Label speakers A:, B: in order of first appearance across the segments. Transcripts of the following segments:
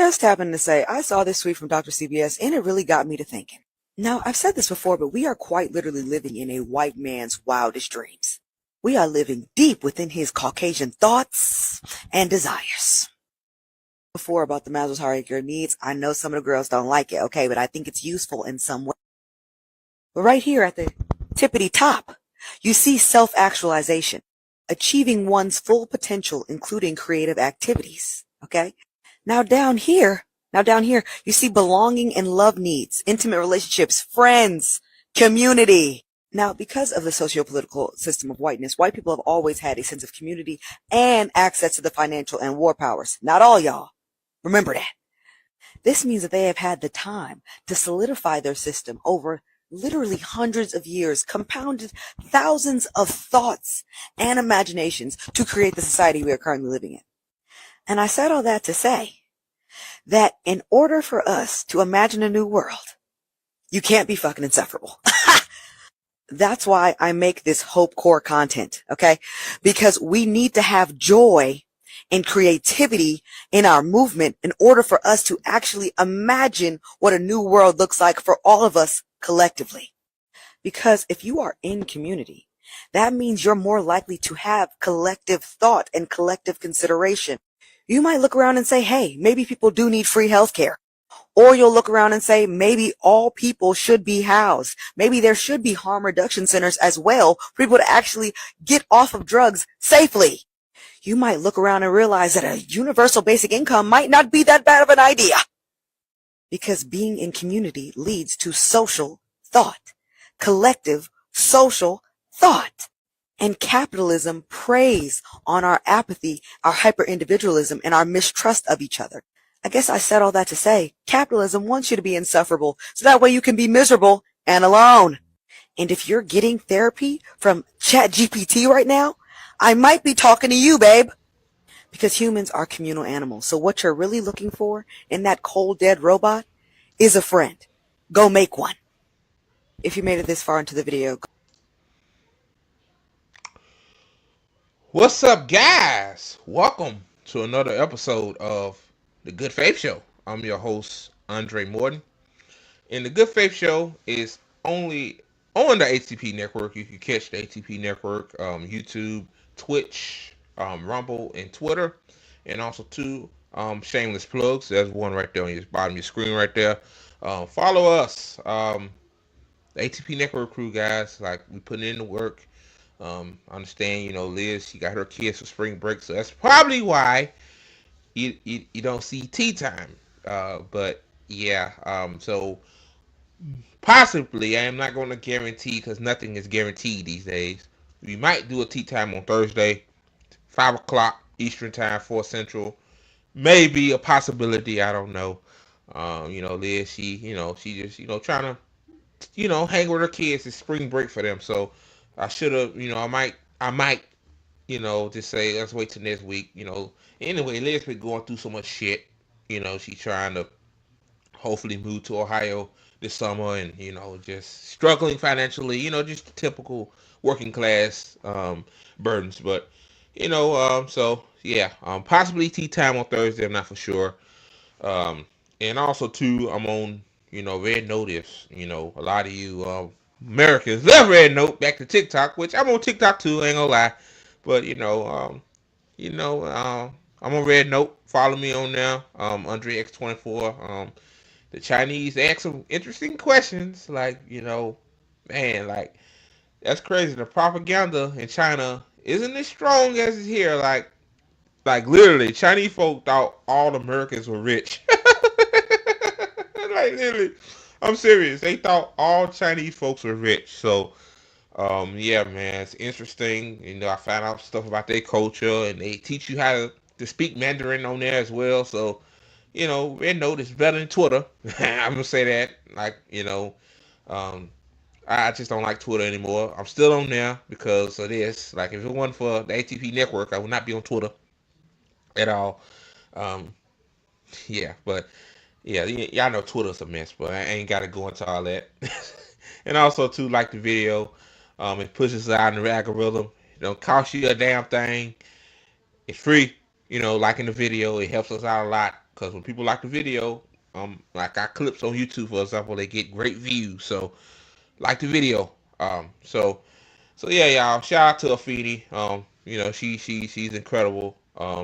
A: just happened to say I saw this tweet from Dr. CBS and it really got me to thinking. Now, I've said this before, but we are quite literally living in a white man's wildest dreams. We are living deep within his Caucasian thoughts and desires. Before about the Maslow's hierarchy of needs, I know some of the girls don't like it, okay, but I think it's useful in some way. But right here at the tippity top, you see self-actualization, achieving one's full potential, including creative activities, okay? Now down here, you see belonging and love needs, intimate relationships, friends, community. Now, because of the socio-political system of whiteness, white people have always had a sense of community and access to the financial and war powers. Not all y'all. Remember that. This means that they have had the time to solidify their system over literally hundreds of years, compounded thousands of thoughts and imaginations to create the society we are currently living in. And I said all that to say that in order for us to imagine a new world, you can't be fucking insufferable. That's why I make this Hope Core content, okay? Because we need to have joy and creativity in our movement in order for us to actually imagine what a new world looks like for all of us collectively. Because if you are in community, that means you're more likely to have collective thought and collective consideration. You might look around and say, hey, maybe people do need free healthcare. Or you'll look around and say, maybe all people should be housed. Maybe there should be harm reduction centers as well for people to actually get off of drugs safely. You might look around and realize that a universal basic income might not be that bad of an idea. Because being in community leads to social thought, collective social thought. And capitalism preys on our apathy, our hyper-individualism, and our mistrust of each other. I guess I said all that to say, capitalism wants you to be insufferable, so that way you can be miserable and alone. And if you're getting therapy from ChatGPT right now, I might be talking to you, babe. Because humans are communal animals, so what you're really looking for in that cold, dead robot is a friend. Go make one. If you made it this far into the video.
B: What's up, guys? Welcome to another episode of The Good Faith Show. I'm your host, Andre Morton. And The Good Faith Show is only on the ATP network. You can catch the ATP network, YouTube, Twitch, Rumble, and Twitter. And also two shameless plugs. There's one right there on your bottom of your screen right there. Follow us. The ATP network crew, guys. Like, we putting in the work. I understand, Liz, she got her kids for spring break, so that's probably why you don't see tea time. But yeah, so possibly I am not going to guarantee because nothing is guaranteed these days. We might do a tea time on Thursday, 5 o'clock Eastern time, 4 Central. Maybe a possibility. I don't know. Liz, she just, trying to, hang with her kids. It's spring break for them, so I should have, I might, just say let's wait till next week. Anyway, Liz been going through so much shit. She's trying to hopefully move to Ohio this summer, and just struggling financially. Just the typical working class burdens. But so yeah, possibly tea time on Thursday. I'm not for sure. And also too, I'm on Red Notice. A lot of you Americans love Red Note. Back to TikTok, which I'm on TikTok too. Ain't gonna lie, but I'm on Red Note. Follow me on now. Andre X24. The Chinese ask some interesting questions, like man, like that's crazy. The propaganda in China isn't as strong as it's here. Like literally, Chinese folk thought all Americans were rich. Like literally, I'm serious. They thought all Chinese folks were rich. So, yeah, man, it's interesting. I found out stuff about their culture, and they teach you how to speak Mandarin on there as well. So, Red Note is better than Twitter. I'm gonna say that. Like, um, I just don't like Twitter anymore. I'm still on there because of this. Like, if it wasn't for the ATP network, I would not be on Twitter at all. Um, yeah, but yeah, y'all know Twitter's a mess, but I ain't got to go into all that. And also, too, like the video, it pushes out in the algorithm. It don't cost you a damn thing. It's free. Liking the video, it helps us out a lot. because when people like the video, like our clips on YouTube, for example, they get great views. So like the video. So yeah, y'all. Shout out to Afeni. She's incredible.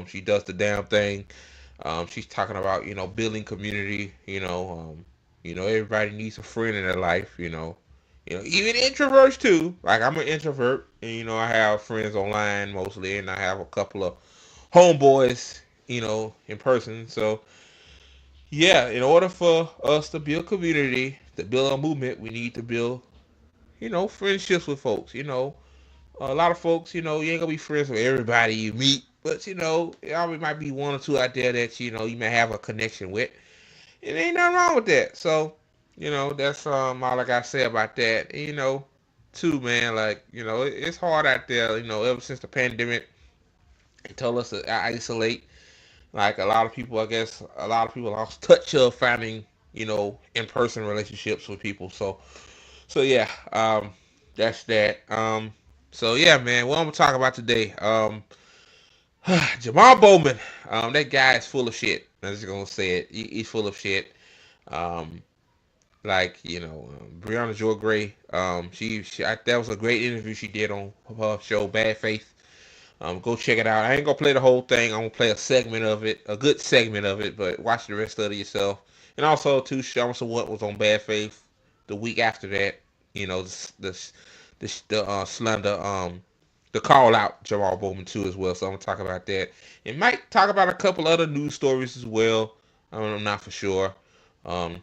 B: She does the damn thing. She's talking about building community. Everybody needs a friend in their life. Even introverts too. Like I'm an introvert, and I have friends online mostly, and I have a couple of homeboys. In person. So yeah, in order for us to build community, to build a movement, we need to build friendships with folks. A lot of folks, you ain't gonna be friends with everybody you meet, but there always might be one or two out there that you may have a connection with. And ain't nothing wrong with that. So, that's all I gotta say about that. And, too, man, like, it's hard out there, ever since the pandemic, it told us to isolate. Like a lot of people, I guess, a lot of people lost touch of finding, in person relationships with people. So yeah, that's that. So yeah, man, what I'm gonna talk about today, Jamal Bowman, that guy is full of shit. I'm just gonna say it. He's full of shit. Um, like Briahna Joy Gray, that was a great interview she did on her show Bad Faith. Go check it out. I ain't gonna play the whole thing. I'm gonna play a segment of it, a good segment of it, but watch the rest of it yourself. And also, too, Kshama Sawant was on Bad Faith the week after that. The slander, the call out Jamal Bowman too as well. So I'm gonna talk about that, and might talk about a couple other news stories as well. I'm not for sure. Um,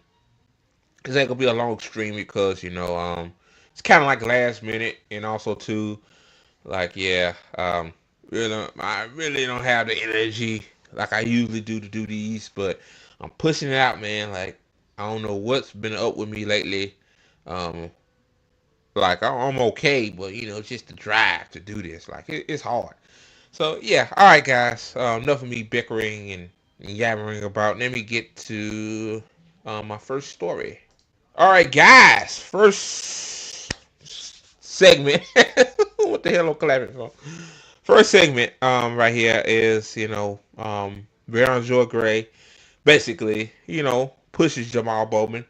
B: this ain't gonna be a long stream because it's kind of like last minute, and also too like, yeah, I really don't have the energy like I usually do to do these, but I'm pushing it out, man. Like, I don't know what's been up with me lately. Um, like, I'm okay, but just the drive to do this, like, it's hard. So, yeah, all right, guys. Enough of me bickering and yammering about. Let me get to my first story. All right, guys. First segment. What the hell am I clapping for? First segment, right here is, Baron Joy Gray basically, pushes Jamal Bowman,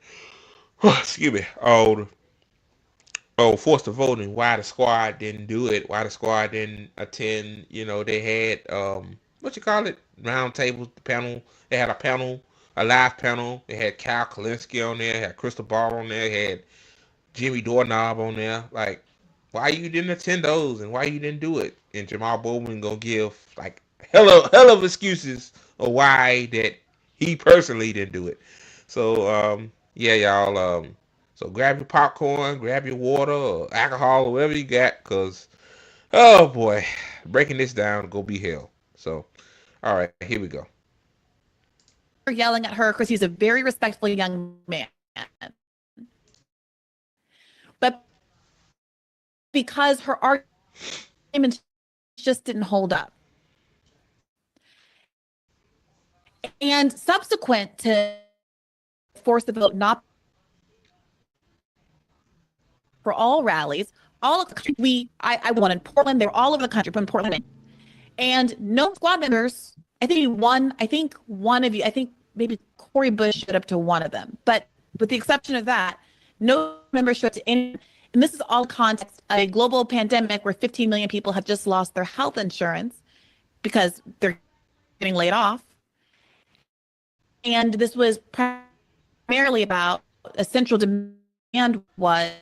B: excuse me, forced the voting. Why the squad didn't do it? Why the squad didn't attend? They had what you call it, round tables, panel. They had a panel, a live panel. They had Cal Kalinske on there, had Crystal Ball on there, had Jimmy Doorknob on there. Like, why you didn't attend those and why you didn't do it? And Jamal Bowman gonna give like hell of excuses of why that he personally didn't do it. So yeah, y'all. So grab your popcorn, grab your water or alcohol or whatever you got, cause oh boy, breaking this down go be hell. So all right, here we go.
C: Yelling at her because he's a very respectful young man. But because her arguments just didn't hold up. And subsequent to force the vote not for all rallies, all of the country, I won in Portland, they were all over the country, but in Portland. And no squad members, I think one of you, I think maybe Corey Bush showed up to one of them. But with the exception of that, no members showed up to any. And this is all context of a global pandemic where 15 million people have just lost their health insurance because they're getting laid off. And this was primarily about a central demand was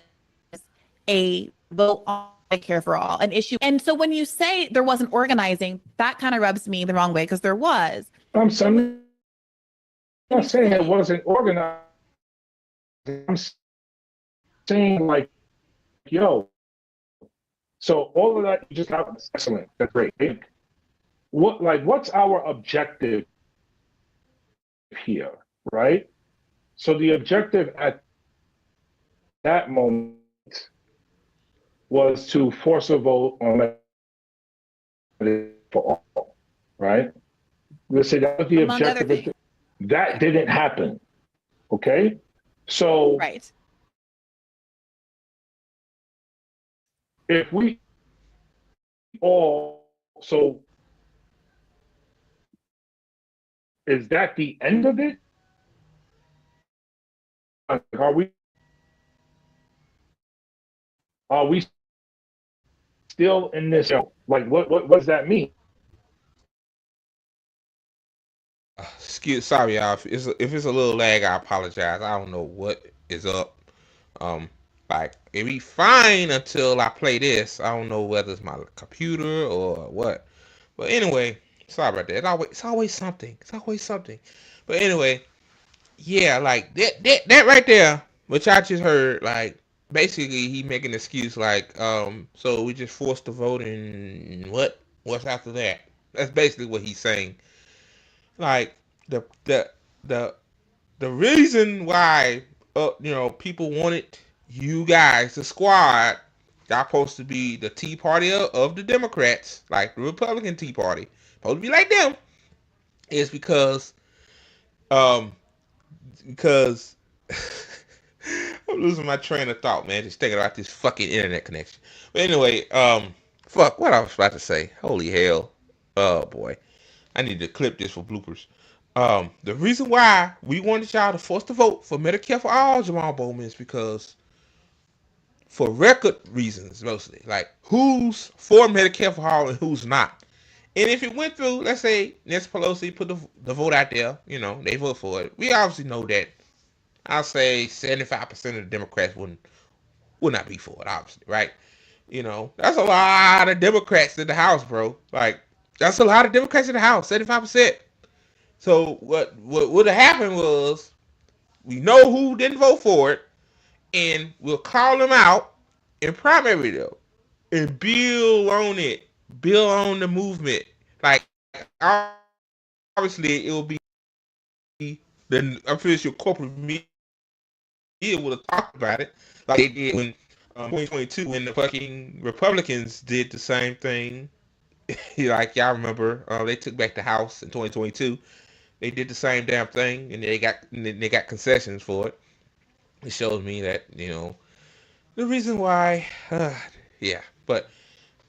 C: a vote on Medicare for all, an issue. And so when you say there wasn't organizing, that kind of rubs me the wrong way because there was.
D: I'm not saying it wasn't organized. I'm saying like, yo, so all of that you just got was excellent. That's great. What's our objective here, right? So the objective at that moment was to force a vote on Medicare for all, right? Let's say that was the
C: Among other
D: objective.
C: things.
D: That didn't happen. Okay. So
C: Right.
D: if we all, so is that the end of it? Are we still in this? Like, what does that mean?
B: Sorry, y'all. If it's a little lag, I apologize. I don't know what is up. Um, like it be fine until I play this. I don't know whether it's my computer or what. But anyway, sorry about that. It's always something. It's always something. But anyway, yeah, like that right there, which I just heard, like basically he making an excuse like, so we just forced to vote and what's after that? That's basically what he's saying. Like the the the the reason why people wanted you guys, the squad, y'all supposed to be the Tea Party of the Democrats, like the Republican Tea Party, supposed to be like them, is um because I'm losing my train of thought, man, just thinking about this fucking internet connection. But anyway, fuck, what I was about to say. Holy hell. Oh boy. I need to clip this for bloopers. The reason why we wanted y'all to force the vote for Medicare for all, Jamal Bowman, is because for record reasons mostly. Like who's for Medicare for all and who's not. And if it went through, let's say Nancy Pelosi put the vote out there, they vote for it. We obviously know that I'll say 75% of the Democrats would not be for it, obviously, right? That's a lot of Democrats in the House, bro. Like, that's a lot of Democrats in the House, 75%. So what would have happened was we know who didn't vote for it, and we'll call them out in primary though, and build on it, build on the movement. Like obviously it will be the official corporate media would have talked about it, like they did when 2022 when the fucking Republicans did the same thing. Like y'all remember, they took back the House in 2022. They did the same damn thing, and they got concessions for it. It shows me that the reason why. Yeah, but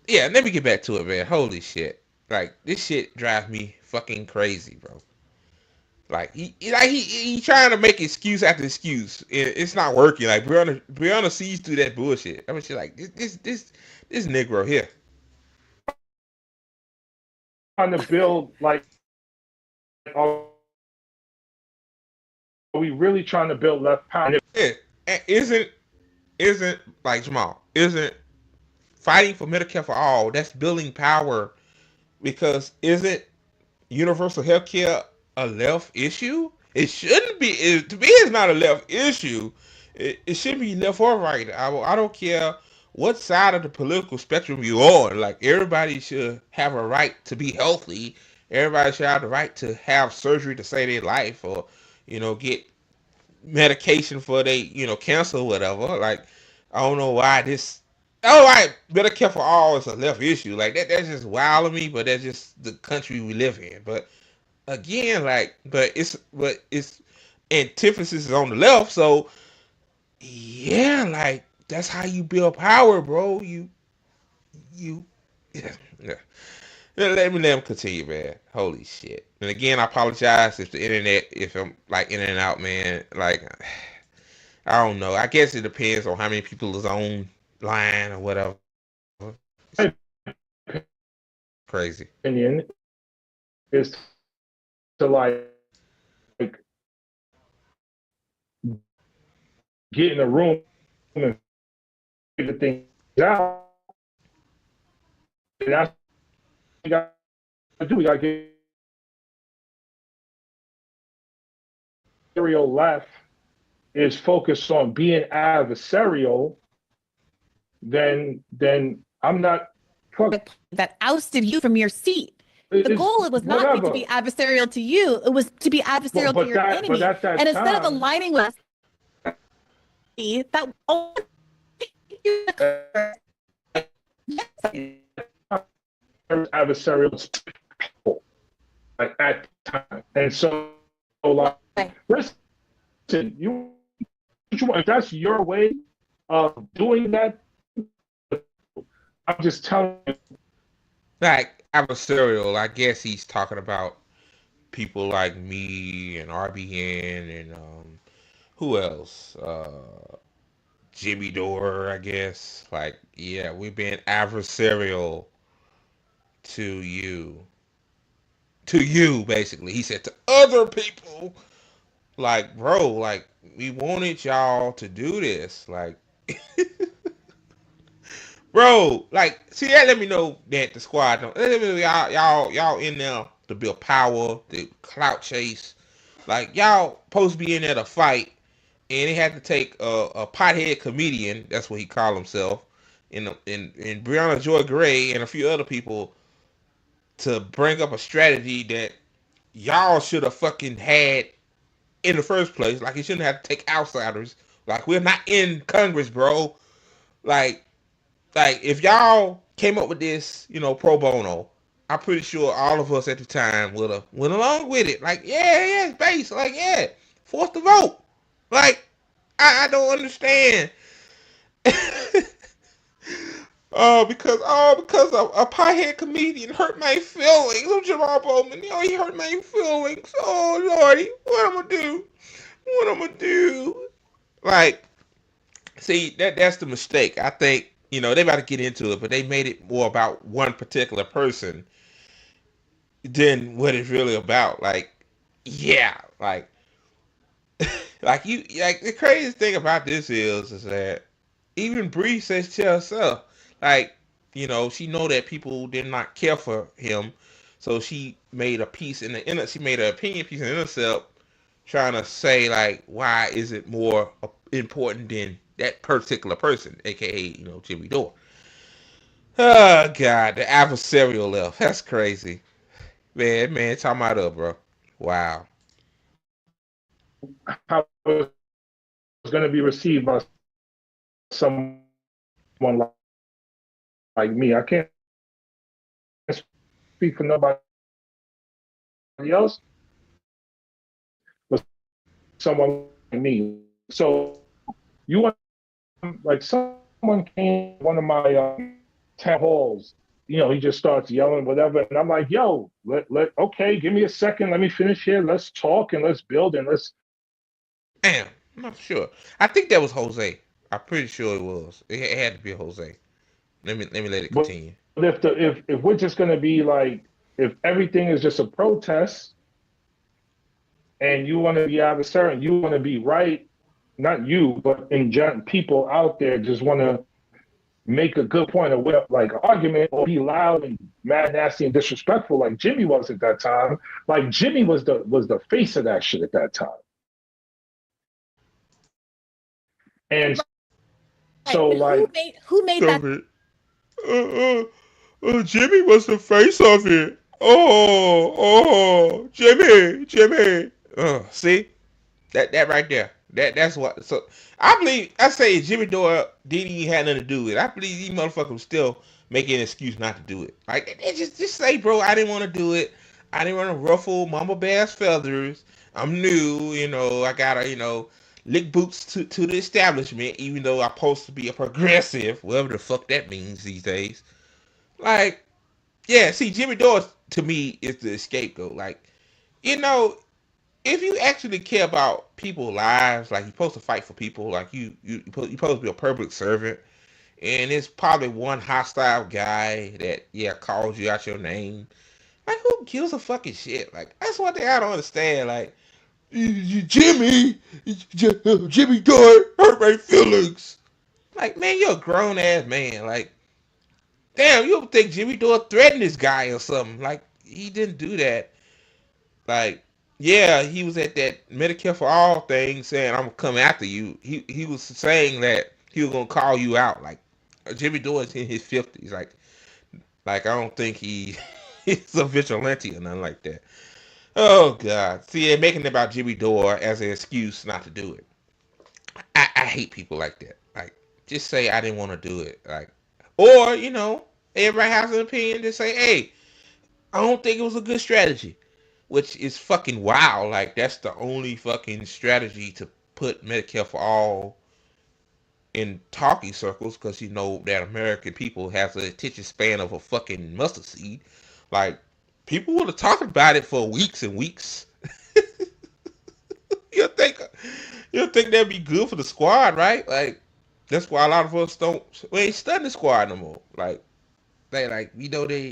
B: yeah, let me get back to it, man. Holy shit! Like this shit drives me fucking crazy, bro. Like he trying to make excuse after excuse. It's not working. Like Briahna sees through that bullshit. I mean, she like this Negro here.
D: Trying to build like, are we really trying to build left power?
B: Yeah, isn't like Jamal isn't fighting for Medicare for all. That's building power because isn't universal health care a left issue? It shouldn't be. To me, it's not a left issue. It should be left or right. I don't care what side of the political spectrum you're on. Like everybody should have a right to be healthy. Everybody should have the right to have surgery to save their life, or get medication for they cancer or whatever. Like I don't know why this. All right, Medicare for all is a left issue. Like that's just wild to me. But that's just the country we live in. But again, like, but it's antithesis is on the left. So yeah, like that's how you build power, bro. Yeah, yeah. Let him continue, man. Holy shit. And again, I apologize if I'm like in and out, man. Like I don't know. I guess it depends on how many people is online or whatever. Crazy.
D: Opinion is to like get in a room and figure things out. And that's what we got to do. We got to get adversarial left is focused on being adversarial. Then I'm not.
C: That ousted you from your seat. The goal was not to be adversarial to you. It was to be adversarial to your enemy. And instead of aligning with that
D: adversarial like at the time. And so like listen, if that's your way of doing that, I'm just telling you.
B: Like adversarial, I guess he's talking about people like me and RBN and who else? Jimmy Dore, I guess. Like, yeah, we've been adversarial to you. To you, basically. He said to other people. Like, bro, like, we wanted y'all to do this. Like, bro, like, see, that let me know that the squad don't. Let me know y'all in there to build power, to clout chase. Like, y'all supposed to be in there to fight, and they had to take a pothead comedian, that's what he called himself, in Briahna Joy Gray and a few other people to bring up a strategy that y'all should have fucking had in the first place. Like, you shouldn't have to take outsiders. Like, we're not in Congress, bro. Like, if y'all came up with this, pro bono, I'm pretty sure all of us at the time would have went along with it. Like, yeah, it's base. Like, yeah, force the vote. Like, I don't understand. Because a piehead comedian hurt my feelings. I'm Jamal Bowman. He hurt my feelings. Oh lordy, what I'm gonna do? What I'm gonna do? Like, see, that's the mistake. I think they about to get into it, but they made it more about one particular person than what it's really about. Like, yeah, like the craziest thing about this is that even Bree says to herself, like, she know that people did not care for him, so she made a piece in the inner. She made an opinion piece in herself, trying to say like, why is it more important than that particular person, aka Jimmy Dore. Oh God, the adversarial left. That's crazy, man. Talking about up, bro. Wow.
D: How it's going to be received by someone like me. I can't speak for nobody else, but someone like me. So you want, like, someone came to one of my town halls. He just starts yelling, whatever, and I'm like, "Yo, okay, give me a second. Let me finish here. Let's talk and let's build and let's."
B: Damn, I'm not sure. I think that was Jose. I'm pretty sure it was. It had to be Jose. Let me let it
D: But
B: continue.
D: if we're just going to be like, if everything is just a protest, and you want to be adversarial, you want to be right, not you, but in general, people out there just want to make a good point of what, like, an argument, or be loud and mad, nasty, and disrespectful, like Jimmy was at that time. Like, Jimmy was the face of that shit at that time. And so, like,
C: who made that?
B: Jimmy was the face of it. Jimmy. See that right there. That's what. So I say Jimmy Dore didn't even have nothing to do with it. I believe these motherfuckers was still making an excuse not to do it. Like, they just say, bro, I didn't want to do it. I didn't want to ruffle Mama Bear's feathers. I'm new, I gotta, lick boots to the establishment, even though I'm supposed to be a progressive, whatever the fuck that means these days. Like, yeah, see, Jimmy Dore to me is the scapegoat. Like, you know, if you actually care about people's lives, like, you're supposed to fight for people, like, you're supposed to be a public servant, and it's probably one hostile guy that, yeah, calls you out your name. Like, who gives a fucking shit? Like, that's one thing I don't understand. Like, Jimmy Dore hurt my feelings. Like, man, you're a grown ass man. Like, damn, you don't think Jimmy Dore threatened this guy or something? Like, he didn't do that. Like, yeah, he was at that Medicare for All thing saying, I'm gonna come after you. He was saying that he was gonna call you out. Like, Jimmy Dore is in his 50s. Like I don't think he's a vigilante or nothing like that. Oh God. See, they're making it about Jimmy Dore as an excuse not to do it. I hate people like that. Like, just say I didn't want to do it. Like, or everybody has an opinion. Just say, hey, I don't think it was a good strategy, which is fucking wild. Like, that's the only fucking strategy to put Medicare for all in talking circles, because that American people have the attention span of a fucking mustard seed. Like, people would have talked about it for weeks and weeks. you think you think that'd be good for the squad, right? Like that's why a lot of us don't. We ain't studying the squad no more. Like they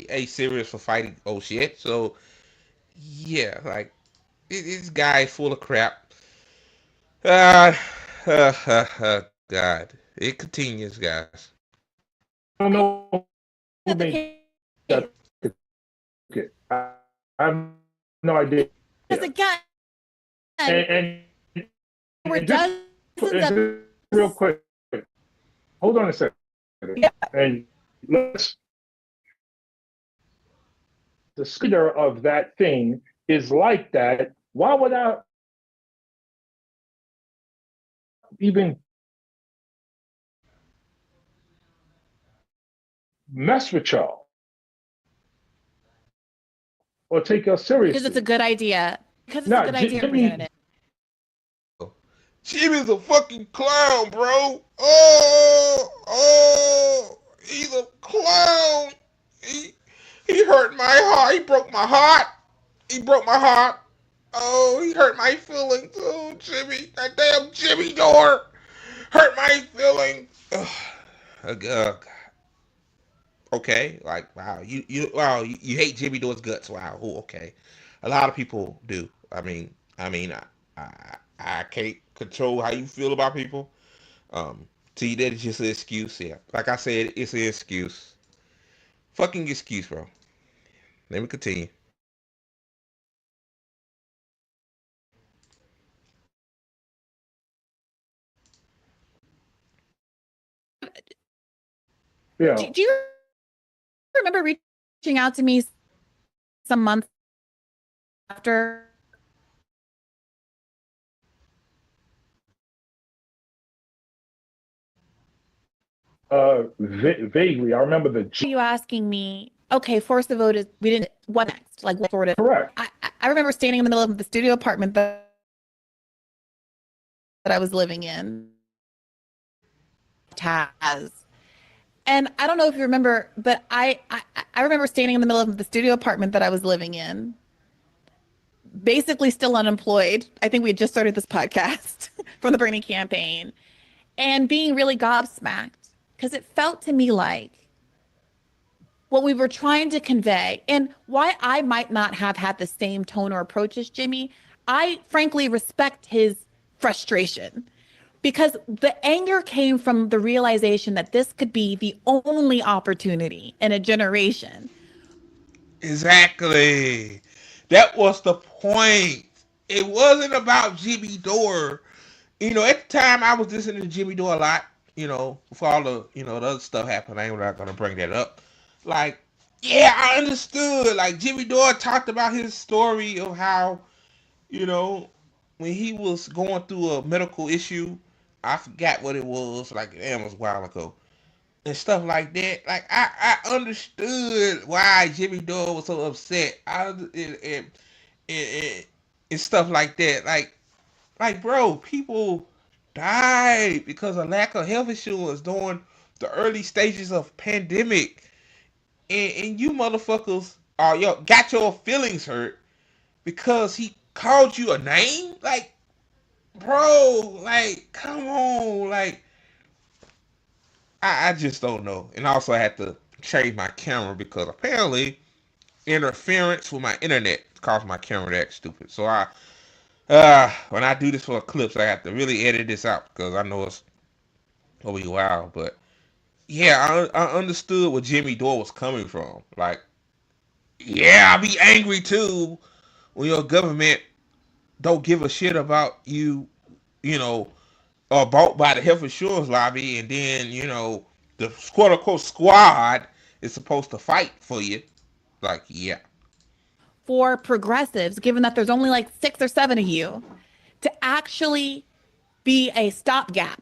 B: ain't serious for fighting. Oh shit. So yeah, like this guy is full of crap. Ah, God, it continues, guys.
D: I don't know who
C: That's the
D: made
C: case.
D: that ticket. I have no idea.
C: Because again,
D: And,
C: there were
D: and just,
C: dozens
D: and
C: of
D: just real quick, hold on a second.
C: yeah.
D: And let's the speeder of that thing is like that. Why would I even mess with y'all or take y'all
C: Because it's a
D: seriously?
C: good idea. Because it's a
D: Now,
C: good idea for
D: Jimmy,
C: it.
B: Jimmy's a fucking clown, bro. He's a clown. He hurt my heart. He broke my heart. He broke my heart. Oh, he hurt my feelings. Oh, Jimmy, that damn Jimmy door hurt my feelings. Okay, like wow, you hate Jimmy Dore's guts. Wow, okay, a lot of people do. I can't control how you feel about people. To you, that is just an excuse. Yeah, like I said, it's an excuse. Fucking excuse, bro. Let me continue.
D: yeah,
C: Do you remember reaching out to me some months after?
D: vaguely, I remember
C: You asking me, okay, force the vote is, we didn't, what next? Like, what sort of,
D: correct.
C: I remember standing in the middle of the studio apartment that I was living in, Taz. And I don't know if you remember, but I remember standing in the middle of the studio apartment that I was living in, basically still unemployed. I think we had just started this podcast from the Bernie campaign, and being really gobsmacked because it felt to me like what we were trying to convey, and why I might not have had the same tone or approach as Jimmy. I frankly respect his frustration because the anger came from the realization that this could be the only opportunity in a generation.
B: Exactly. That was the point. It wasn't about Jimmy Dore. At the time I was listening to Jimmy Dore a lot. Before all the other stuff happened. I'm not gonna bring that up. Like, yeah, I understood. Like Jimmy Dore talked about his story of how, you know, when he was going through a medical issue, I forgot what it was. Like, it was a while ago and stuff like that. Like I understood why Jimmy Dore was so upset. And stuff like that. Like bro, people died because of lack of health insurance during the early stages of pandemic, and you motherfuckers are yo got your feelings hurt because he called you a name. Like bro, like come on, like I just don't know. And I also had to change my camera because apparently interference with my internet caused my camera to act stupid. So when I do this for clips, I have to really edit this out because I know it's gonna be wild. But yeah, I understood where Jimmy Dore was coming from. Like, yeah, I be angry too when your government don't give a shit about you, you know, or bought by the health insurance lobby, and then the quote unquote squad is supposed to fight for you. Like, yeah,
C: For progressives, given that there's only like 6 or 7 of you, to actually be a stopgap,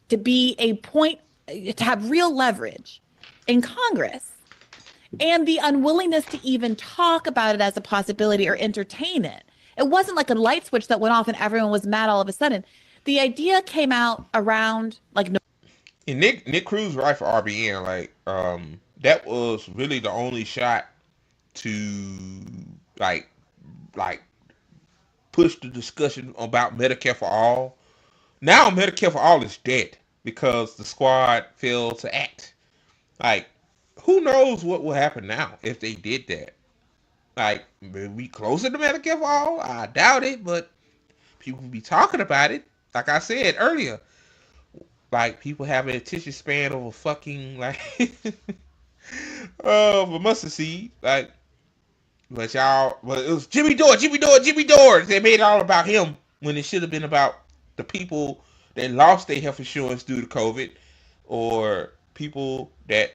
C: to be a point, to have real leverage in Congress, and the unwillingness to even talk about it as a possibility or entertain it. It wasn't like a light switch that went off and everyone was mad all of a sudden. The idea came out around like
B: and Nick Cruz right for RBN. Like, that was really the only shot to like like push the discussion about Medicare for all. Now Medicare for all is dead because the squad failed to act. Like, who knows what will happen now if they did that? Like, will we closer to Medicare for all? I doubt it, but people will be talking about it. Like I said earlier, like people have an attention span of a fucking like of a mustard seed. Like, but y'all, well, it was Jimmy Dore, Jimmy Dore, Jimmy Dore. They made it all about him when it should have been about the people that lost their health insurance due to COVID, or people that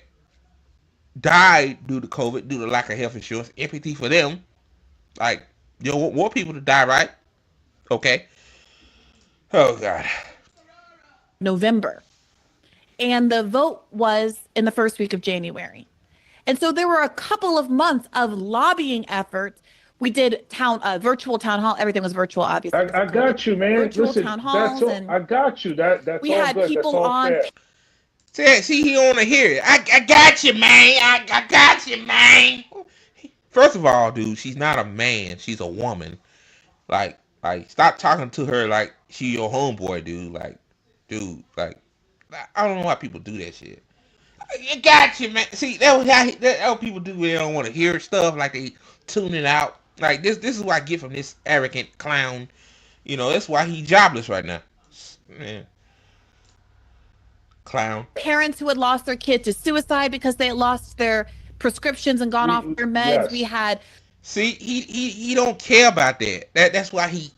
B: died due to COVID due to lack of health insurance. Empathy for them. Like, you don't want more people to die, right? Okay. Oh God.
C: November. And the vote was in the first week of January. And so there were a couple of months of lobbying efforts. We did virtual town hall. Everything was virtual, obviously.
D: I got you, man.
C: Virtual
D: Listen,
C: town halls.
D: I got you. That's
C: we
D: all
C: had
D: good.
C: people
D: That's all
C: on.
D: fair.
B: See, he want to hear it. I got you, man. I got you, man. First of all, dude, she's not a man. She's a woman. Like, stop talking to her like she your homeboy, dude. Like, dude, like, I don't know why people do that shit. I got you, man. See, that's how people do when they don't want to hear stuff. Like, they tune it out. Like, this is what I get from this arrogant clown. You know, that's why he's jobless right now. Man. Clown.
C: Parents who had lost their kid to suicide because they had lost their prescriptions and gone off their meds.
D: Yes.
C: We had.
B: See, he don't care about that. That's why he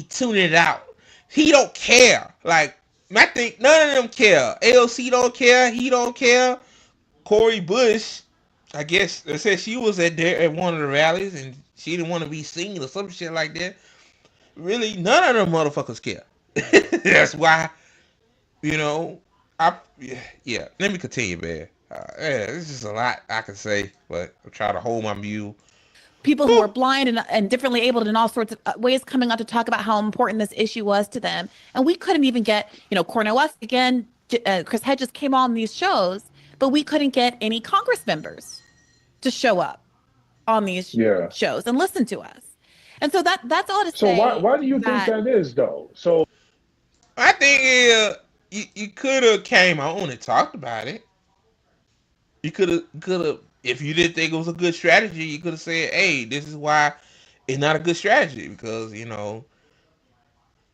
B: tuned it out. He don't care. Like, I think none of them care. AOC don't care. He don't care. Cori Bush, I guess, they said she was at one of the rallies and she didn't want to be seen or some shit like that. Really, none of them motherfuckers care. That's why, you know, yeah. Let me continue, man. There's just a lot I can say, but I'm trying to hold my mule.
C: People who were blind and differently abled in all sorts of ways coming out to talk about how important this issue was to them. And we couldn't even get, Cornel West again, Chris Hedges came on these shows, but we couldn't get any Congress members to show up on these shows and listen to us. And so that's all to say.
D: So why do you think that is, though? So
B: I think you could have came on and talked about it. You could have, if you didn't think it was a good strategy, you could have said, hey, this is why it's not a good strategy. Because,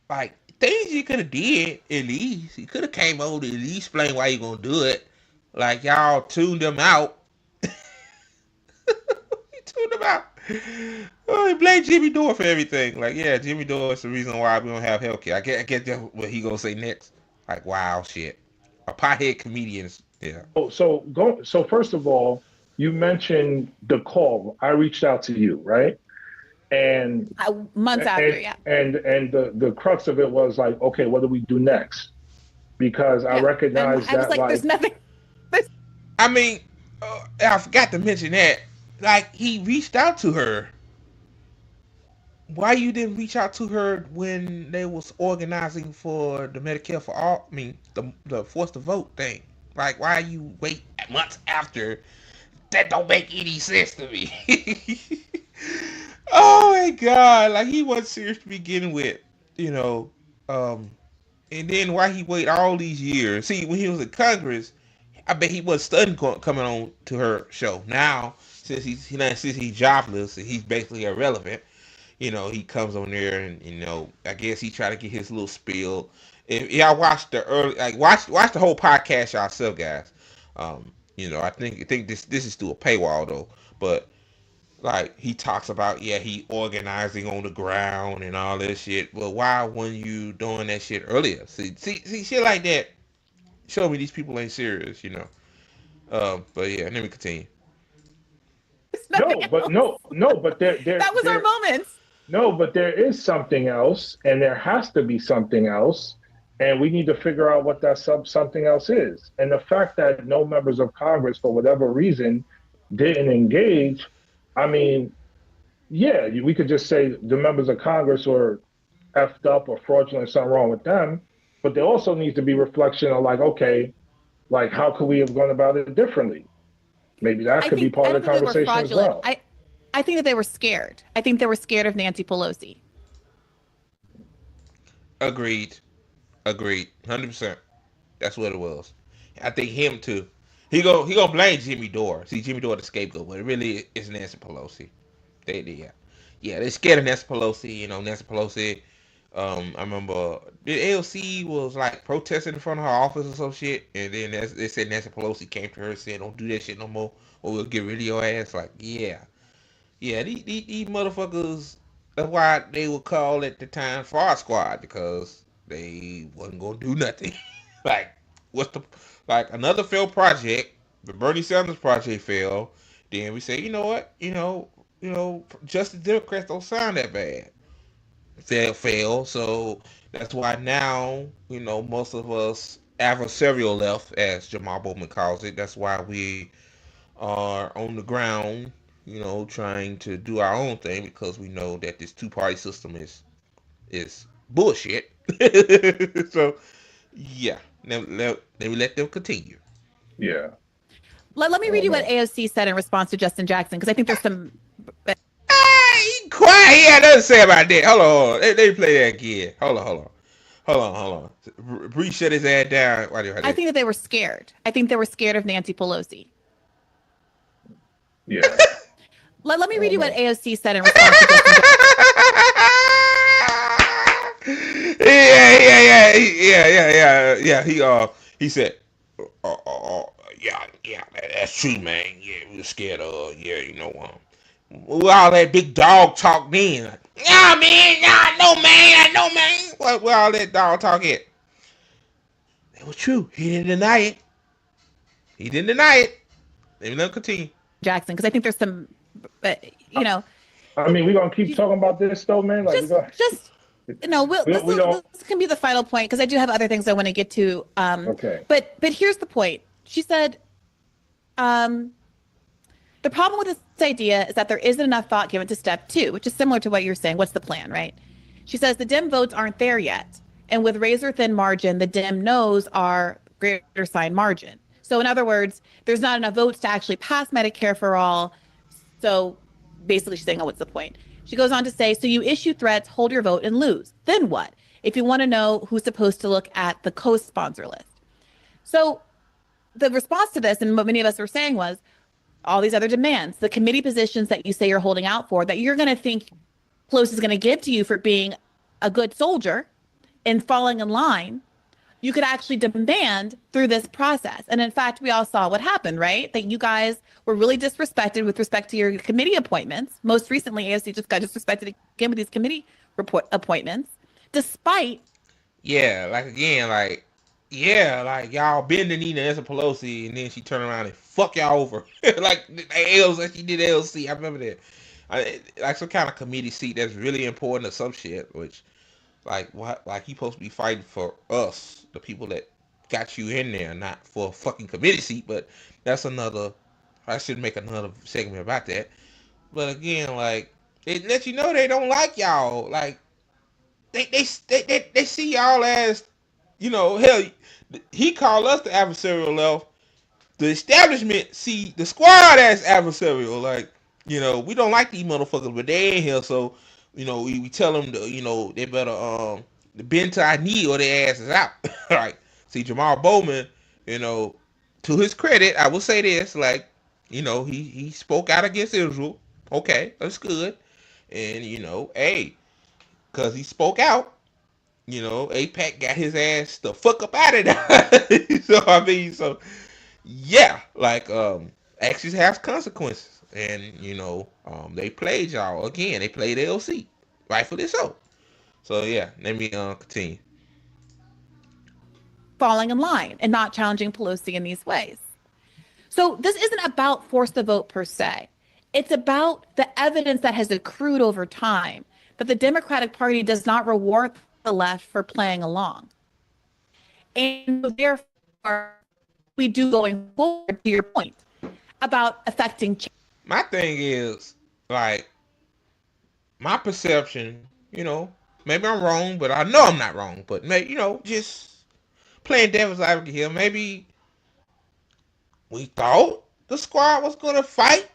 B: like, things you could have did, at least. You could have came on to at least explain why you're going to do it. Like, y'all tuned them out. You tuned them out. Oh, he blamed Jimmy Dore for everything. Like, yeah, Jimmy Dore is the reason why we don't have healthcare. I get that's what he going to say next. Like, wow, shit. A pothead comedians. Yeah.
D: So first of all, you mentioned the call. I reached out to you, right? And
C: months after, yeah.
D: And the crux of it was like, okay, what do we do next? Because I recognize that. I was
C: like, there's nothing.
B: I mean, I forgot to mention that. Like, he reached out to her. Why you didn't reach out to her when they was organizing for the Medicare for all? I mean, the force to vote thing. Like, why you wait months after? That don't make any sense to me. Oh my God! Like, he wasn't serious to begin with, and then why he wait all these years? See, when he was in Congress, I bet he was studying coming on to her show. Now, since he's jobless and he's basically irrelevant, he comes on there and I guess he tried to get his little spiel. If y'all watch the early, like watch the whole podcast yourself, guys. I think this is through a paywall though, but like he talks about he organizing on the ground and all that shit. Well, why weren't you doing that shit earlier? See shit like that. Show me these people ain't serious, But yeah, let me continue.
D: But there
C: that was our moment.
D: No, but there is something else, and there has to be something else, and we need to figure out what that something else is. And the fact that no members of Congress, for whatever reason, didn't engage, I mean, we could just say the members of Congress were effed up or fraudulent, something wrong with them, but there also needs to be reflection of like, okay, like how could we have gone about it differently? Maybe that could be part of the conversation as well.
C: I think that they were scared. I think they were scared of Nancy Pelosi.
B: Agreed. 100%. That's what it was. I think him too. He gonna blame Jimmy Dore. See, Jimmy Dore the scapegoat, but it really is Nancy Pelosi. They scared of Nancy Pelosi. Nancy Pelosi. I remember the AOC was like protesting in front of her office or some shit, and then they said Nancy Pelosi came to her and said, "Don't do that shit no more, or we'll get rid of your ass." Like, yeah. These motherfuckers. That's why they would call at the time Fraud Squad, because they wasn't gonna do nothing. Like, what's the another failed project? The Bernie Sanders project failed. Then we say, you know what? Justice Democrats don't sound that bad. Fail. So that's why now, most of us adversarial left, as Jamal Bowman calls it. That's why we are on the ground, trying to do our own thing, because we know that this two-party system is bullshit. So yeah, let me let them continue.
D: Yeah.
C: Let me read you what AOC said in response to Justin Jackson, because I think there's some.
B: Quiet. Yeah, nothing to say about that. Hold on. Let me play that again. Hold on. Bree shut his ass down.
C: I think that they were scared. I think they were scared of Nancy Pelosi.
D: Yeah.
C: Let me read you what AOC said in response to Justin Jackson.
B: Yeah. He said, yeah, that's true, man. Yeah, we were scared of, all that big dog talk then. Like, yeah, man, I know, man. Where all that dog talk at? It was true. He didn't deny it. Let me continue.
C: Jackson, because I think there's some,
D: I mean, we're gonna keep talking about this though, man. Like,
C: this can be the final point, because I do have other things I want to get to.
D: Okay.
C: But here's the point. She said, the problem with this idea is that there isn't enough thought given to step 2, which is similar to what you're saying. What's the plan, right? She says the Dem votes aren't there yet. And with razor thin margin, the Dem no's are greater sign margin. So in other words, there's not enough votes to actually pass Medicare for all. So basically she's saying, oh, what's the point? She goes on to say, so you issue threats, hold your vote, and lose. Then what? If you want to know who's supposed to look at the co-sponsor list. So the response to this, and what many of us were saying, was all these other demands, the committee positions that you say you're holding out for, that you're going to think Pelosi is going to give to you for being a good soldier and falling in line, you could actually demand through this process. And in fact, we all saw what happened, right? That you guys were really disrespected with respect to your committee appointments. Most recently, AOC just got disrespected again with these committee appointments, despite.
B: Yeah, y'all bend the knee to Nancy Pelosi, and then she turned around and fuck y'all over. Like she did AOC. I remember that. Like some kind of committee seat that's really important or some shit, which like you supposed to be fighting for us, the people that got you in there, not for a fucking committee seat. But that's another. I should make another segment about that. But again, like it lets you know they don't like y'all. Like they see y'all as, hell, he called us the adversarial left. The establishment see the squad as adversarial. Like, we don't like these motherfuckers, but they ain't here, so we tell them to, they better bend to our knee or their ass is out. Like, see, Jamal Bowman, to his credit, I will say this, like, he spoke out against Israel. Okay, that's good. And hey, because he spoke out, APAC got his ass the fuck up out of there. Yeah, like, actions have consequences. And, they played y'all again. They played LC. Rightfully so. So, yeah, let me continue.
C: Falling in line and not challenging Pelosi in these ways. So this isn't about force the vote per se. It's about the evidence that has accrued over time that the Democratic Party does not reward the left for playing along. And therefore, we do going forward, to your point, about affecting change.
B: My thing is, like, my perception, maybe I'm wrong, but I know I'm not wrong. But, maybe, just playing devil's advocate here, maybe we thought the squad was going to fight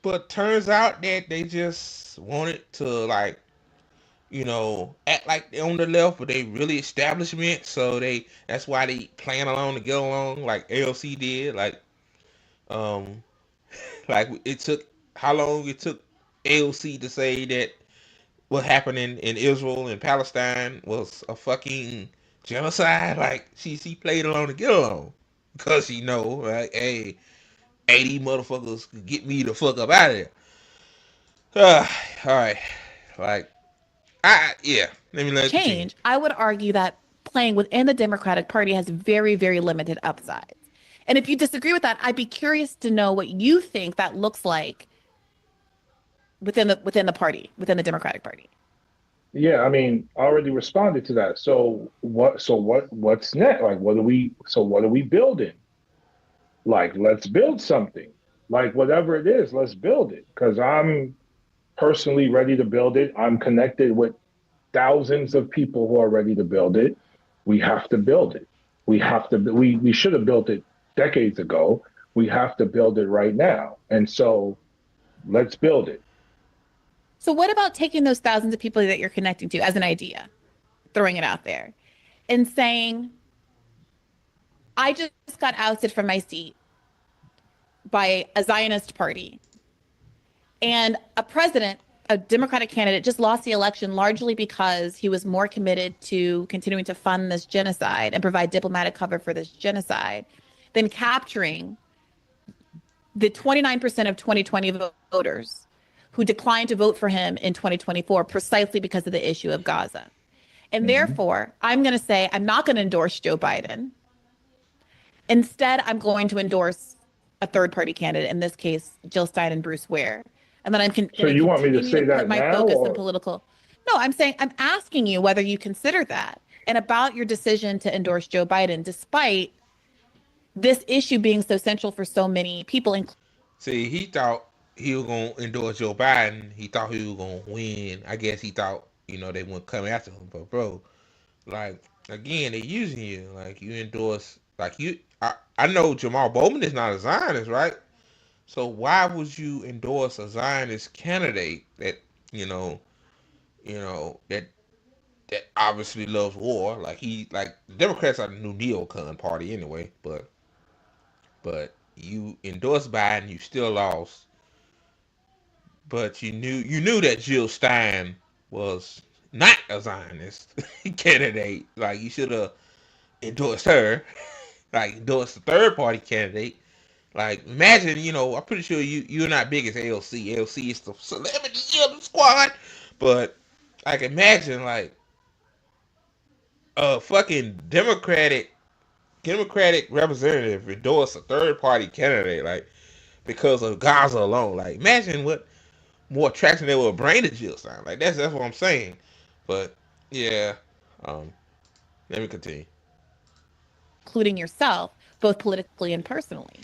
B: But turns out that they just wanted to like, act like they're on the left, but they really establishment. So that's why they playing along to get along, like AOC did. Um, like it took how long it took AOC to say that what happened in Israel and Palestine was a fucking genocide. Like she played along to get along because she know like, hey, 80 motherfuckers could get me the fuck up out of there. All right, like yeah. Let me let it continue.
C: Change, I would argue that playing within the Democratic Party has very, very limited upsides. And if you disagree with that, I'd be curious to know what you think that looks like within the party, within the Democratic Party.
D: Yeah, I mean, I already responded to that. What's next? Like, what are we building? Like, let's build something. Like, whatever it is, let's build it. Because I'm personally ready to build it. I'm connected with thousands of people who are ready to build it. We have to build it. We should have built it decades ago. We have to build it right now. And so let's build it.
C: So what about taking those thousands of people that you're connecting to as an idea, throwing it out there and saying, I just got ousted from my seat by a Zionist party, and a Democratic candidate just lost the election largely because he was more committed to continuing to fund this genocide and provide diplomatic cover for this genocide than capturing the 29% of 2020 voters who declined to vote for him in 2024 precisely because of the issue of Gaza. And therefore, I'm going to say I'm not going to endorse Joe Biden. Instead, I'm going to endorse a third-party candidate, in this case, Jill Stein and Bruce Ware. And then
D: So you want me to say that
C: my
D: now?
C: focus in political. No, I'm asking you whether you consider that and about your decision to endorse Joe Biden, despite this issue being so central for so many people.
B: See, he thought he was gonna endorse Joe Biden. He thought he was gonna win. I guess he thought they wouldn't come after him. But bro, like again, they using you. Like you endorse. Like you, I know Jamal Bowman is not a Zionist, right? So why would you endorse a Zionist candidate that that obviously loves war? Like the Democrats are the new neocon party anyway, but you endorse Biden, you still lost. But you knew that Jill Stein was not a Zionist candidate. Like you should have endorsed her. Like endorsed the third party candidate. Like imagine, I'm pretty sure you're not big as AOC. AOC is the celebrity of the squad. But like imagine like a fucking Democratic representative endorse a third party candidate like because of Gaza alone. Like imagine what more attraction they will bring to Jill Stein. Like that's what I'm saying. But yeah, let me continue.
C: Including yourself, both politically and personally.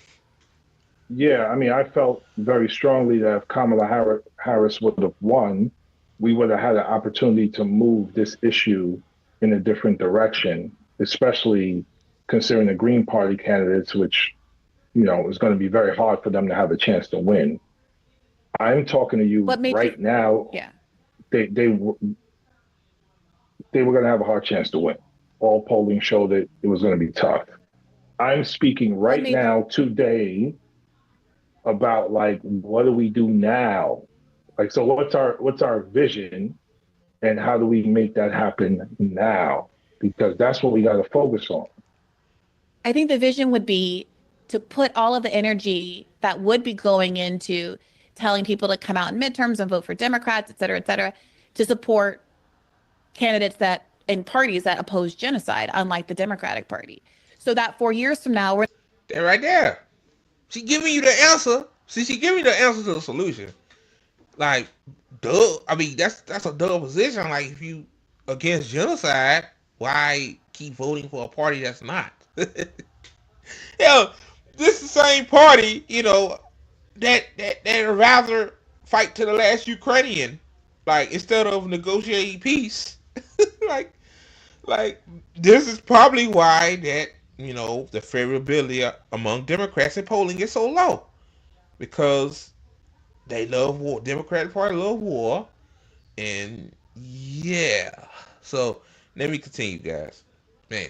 D: Yeah, I mean, I felt very strongly that if Kamala Harris would have won, we would have had an opportunity to move this issue in a different direction, especially considering the Green Party candidates, which, is going to be very hard for them to have a chance to win. I'm talking to you right now.
C: Yeah.
D: They were going to have a hard chance to win. All polling showed it was going to be tough. I'm speaking right now today about like what do we do now? Like so what's our vision and how do we make that happen now? Because that's what we got to focus on.
C: I think the vision would be to put all of the energy that would be going into telling people to come out in midterms and vote for Democrats, et cetera, to support candidates and parties that oppose genocide, unlike the Democratic Party. So that 4 years from now,
B: they're right there. She giving you the answer. See, she giving you the answer to the solution. Like, duh. I mean, that's a dull position. Like, if you against genocide, why keep voting for a party that's not? Hell, this is the same party, that rather fight to the last Ukrainian, like instead of negotiating peace. like this is probably why that the favorability among Democrats in polling is so low, because they love war. Democratic Party love war, and yeah. So let me continue, guys. Man,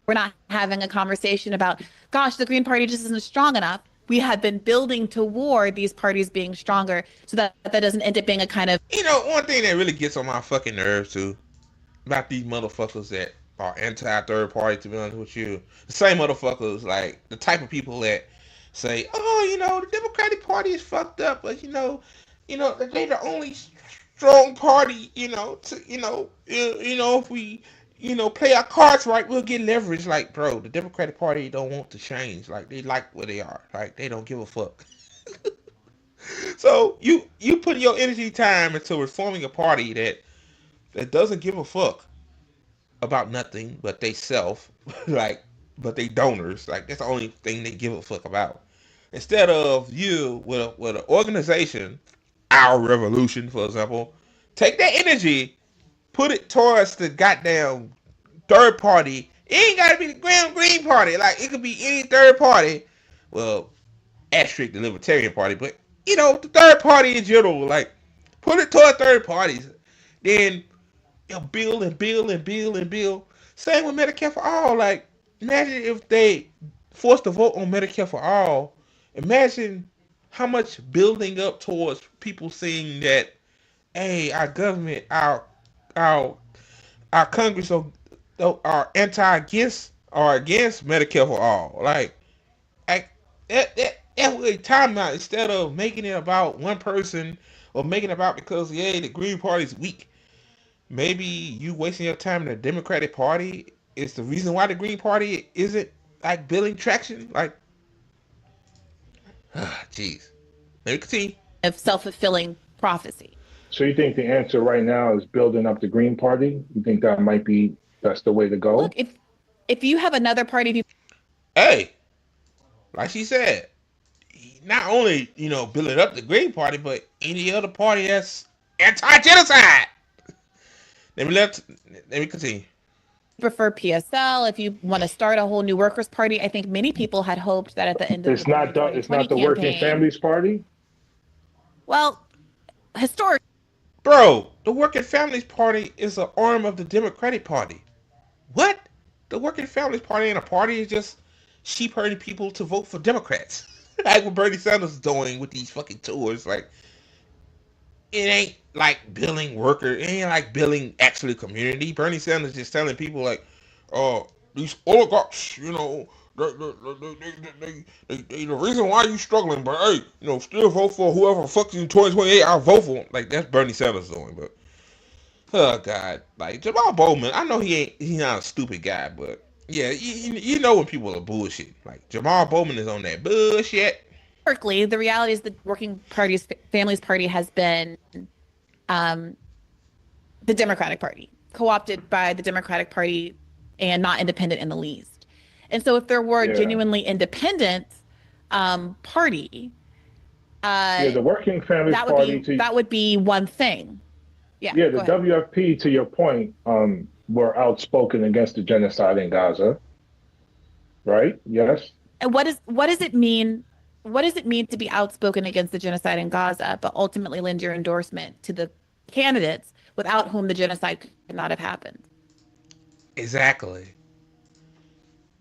C: We're not having a conversation about, gosh, the Green Party just isn't strong enough. We have been building toward these parties being stronger so that doesn't end up being a kind of
B: one thing that really gets on my fucking nerves too about these motherfuckers that are anti third party. To be honest with you, the same motherfuckers, like the type of people that say, "Oh, the Democratic Party is fucked up," but they're the only strong party. If we play our cards right, we'll get leverage. Like, bro, the Democratic Party don't want to change. Like, they like where they are. Like, they don't give a fuck. So you put your energy time into reforming a party that doesn't give a fuck about nothing but they self, like, but they donors. Like, that's the only thing they give a fuck about. Instead of you with an organization, our revolution, for example, take that energy, put it towards the goddamn third party. It ain't gotta be the Green Party. Like, it could be any third party. Well, asterisk the Libertarian Party, but the third party in general. Like, put it toward third parties. Then build and build and build and build. Same with Medicare for all. Like, imagine if they forced to vote on Medicare for all. Imagine how much building up towards people saying that, hey, our government, our Congress are against Medicare for all. Like, that was a timeout. Instead of making it about one person or making it about because the Green Party's weak. Maybe you wasting your time in the Democratic Party is the reason why the Green Party isn't like building traction. Like, jeez. Let me continue.
C: of self-fulfilling prophecy.
D: So you think the answer right now is building up the Green Party? You think that's the way to go?
C: Look, if you have another party,
B: Hey, like she said, not only building up the Green Party, but any other party that's anti-genocide. Let me continue.
C: prefer PSL, if you want to start a whole new workers' party, I think many people had hoped that at the end of
D: It's not the Working Families Party.
C: Well, historically,
B: Bro, the Working Families Party is an arm of the Democratic Party. What? The Working Families Party ain't a party. It's just sheep herding people to vote for Democrats. Like what Bernie Sanders is doing with these fucking tours. Like, it ain't like building workers. It ain't like building actually community. Bernie Sanders just telling people like, oh, these oligarchs, the reason why you struggling, but hey, still vote for whoever fucks you in 2028. I'll vote for him. Like, that's Bernie Sanders doing, but oh god, like Jamal Bowman. I know he's not a stupid guy, but yeah, you know when people are bullshit. Like Jamal Bowman is on that bullshit.
C: the reality is the Working Party's Families Party has been the Democratic Party, co-opted by the Democratic Party and not independent in the least. And so if there were a genuinely independent party,
D: the Working Families Party,
C: that would be one thing. Yeah,
D: the WFP, to your point, were outspoken against the genocide in Gaza, right? Yes.
C: And what does it mean? What does it mean to be outspoken against the genocide in Gaza, but ultimately lend your endorsement to the candidates without whom the genocide could not have happened?
B: Exactly.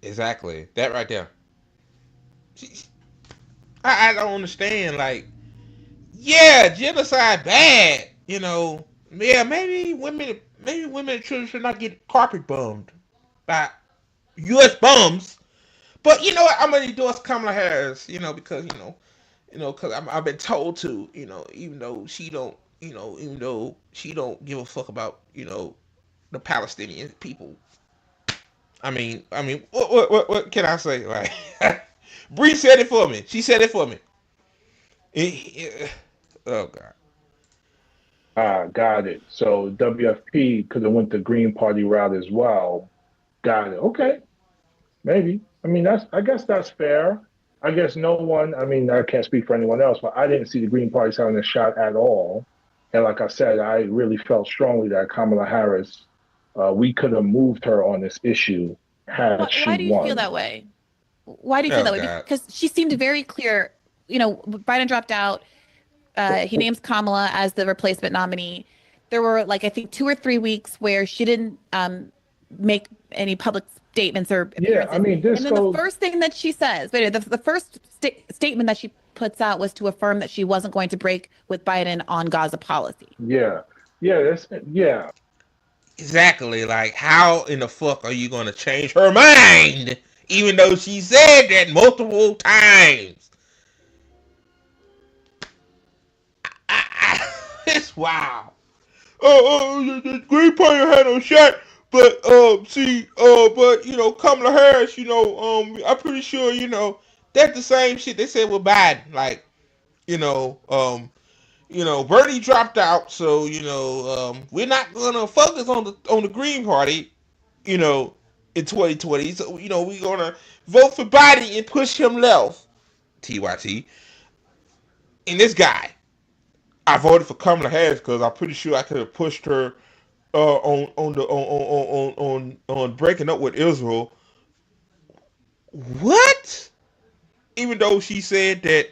B: That right there. I don't understand. Like, yeah, genocide bad. Yeah, maybe women and children should not get carpet bombed by U.S. bums. But you know what? I'm gonna endorse Kamala Harris. Because because I've been told to. Even though she don't give a fuck about the Palestinian people. I mean, what can I say? Like, Bree said it for me. She said it for me. Oh God.
D: Got it. So WFP could have went the Green Party route as well. Got it. Okay. Maybe. I mean, I guess that's fair. I guess no one, I can't speak for anyone else, but I didn't see the Green Party having a shot at all. And like I said, I really felt strongly that Kamala Harris, we could have moved her on this issue had she won.
C: Why do you feel that way? Why do you feel that way? Because she seemed very clear Biden dropped out. He names Kamala as the replacement nominee. There were like I think 2 or 3 weeks where she didn't make any public statements or
D: Yeah, I
C: appearances.
D: mean, this
C: And then the
D: goes.
C: first thing that she says, but the first statement that she puts out was to affirm that she wasn't going to break with Biden on Gaza policy.
D: Yeah, yeah, yeah.
B: Exactly. Like, how in the fuck are you gonna change her mind, even though she said that multiple times? It's wild. The Green Party had no shot, but Kamala Harris, I'm pretty sure, that's the same shit they said with Biden. Like, you know, um, Bernie dropped out, so we're not gonna focus on the Green Party, you know, in 2020. So we're gonna vote for Biden and push him left. TYT. And this guy, I voted for Kamala Harris because I'm pretty sure I could have pushed her on breaking up with Israel. What? Even though she said that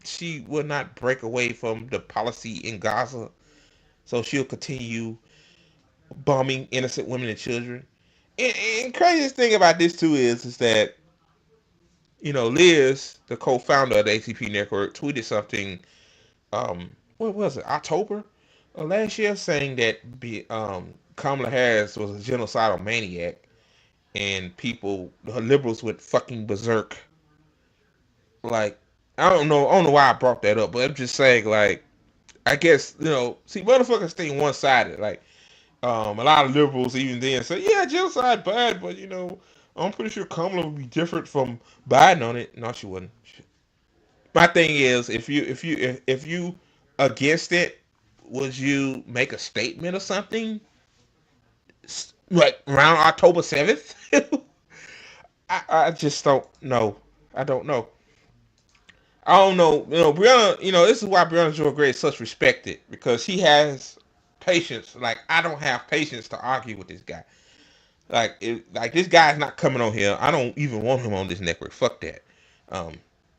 B: she will not break away from the policy in Gaza, so she'll continue bombing innocent women and children. And craziest thing about this too is that Liz, the co-founder of the ATP network, tweeted something. What was it? October last year, saying that Kamala Harris was a genocidal maniac, and her liberals went fucking berserk. Like, I don't know why I brought that up, but I'm just saying, like, I guess see, motherfuckers stay one-sided. Like, a lot of liberals even then say, yeah, genocide bad, but I'm pretty sure Kamala would be different from Biden on it. No, she wouldn't. My thing is, if you against it, would you make a statement or something like around October 7th? I just don't know. I don't know. I don't know. Briahna. This is why Briahna Joy Gray is such respected, because he has patience. Like, I don't have patience to argue with this guy. Like, this guy's not coming on here. I don't even want him on this network. Fuck that. Um,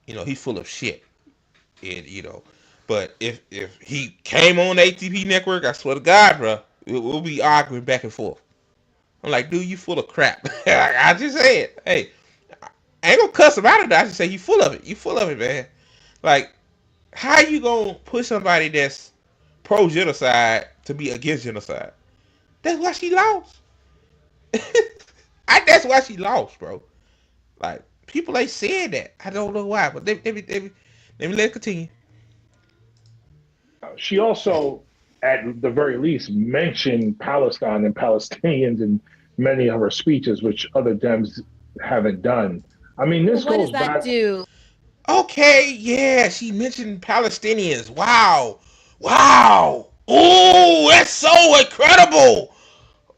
B: he's full of shit. And but if he came on the ATP network, I swear to God, bro, we'll be arguing back and forth. I'm like, dude, you full of crap. I just say it. Hey, I ain't gonna cuss him out of that. I just say you full of it. You full of it, man. Like, how you gonna push somebody that's pro genocide to be against genocide? That's why she lost. That's why she lost, bro. Like, people ain't saying that. I don't know why, but let me let it continue.
D: She also, at the very least, mentioned Palestine and Palestinians in many of her speeches, which other Dems haven't done. I mean, this
C: What does
D: goes
C: that
D: back.
C: do?
B: Okay, yeah, she mentioned Palestinians. Wow. Wow. Oh, that's so incredible.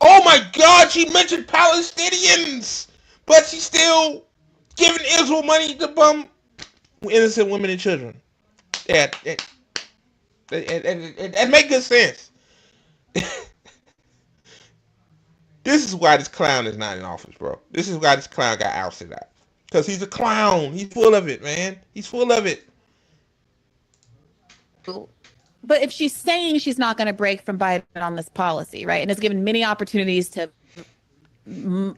B: Oh my God, she mentioned Palestinians, but she's still giving Israel money to bomb innocent women and children. Yeah, that makes good sense. This is why this clown is not in office, bro. This is why this clown got ousted out. Because he's a clown. He's full of it, man. He's full of it.
C: But if she's saying she's not going to break from Biden on this policy, right, and is given many opportunities to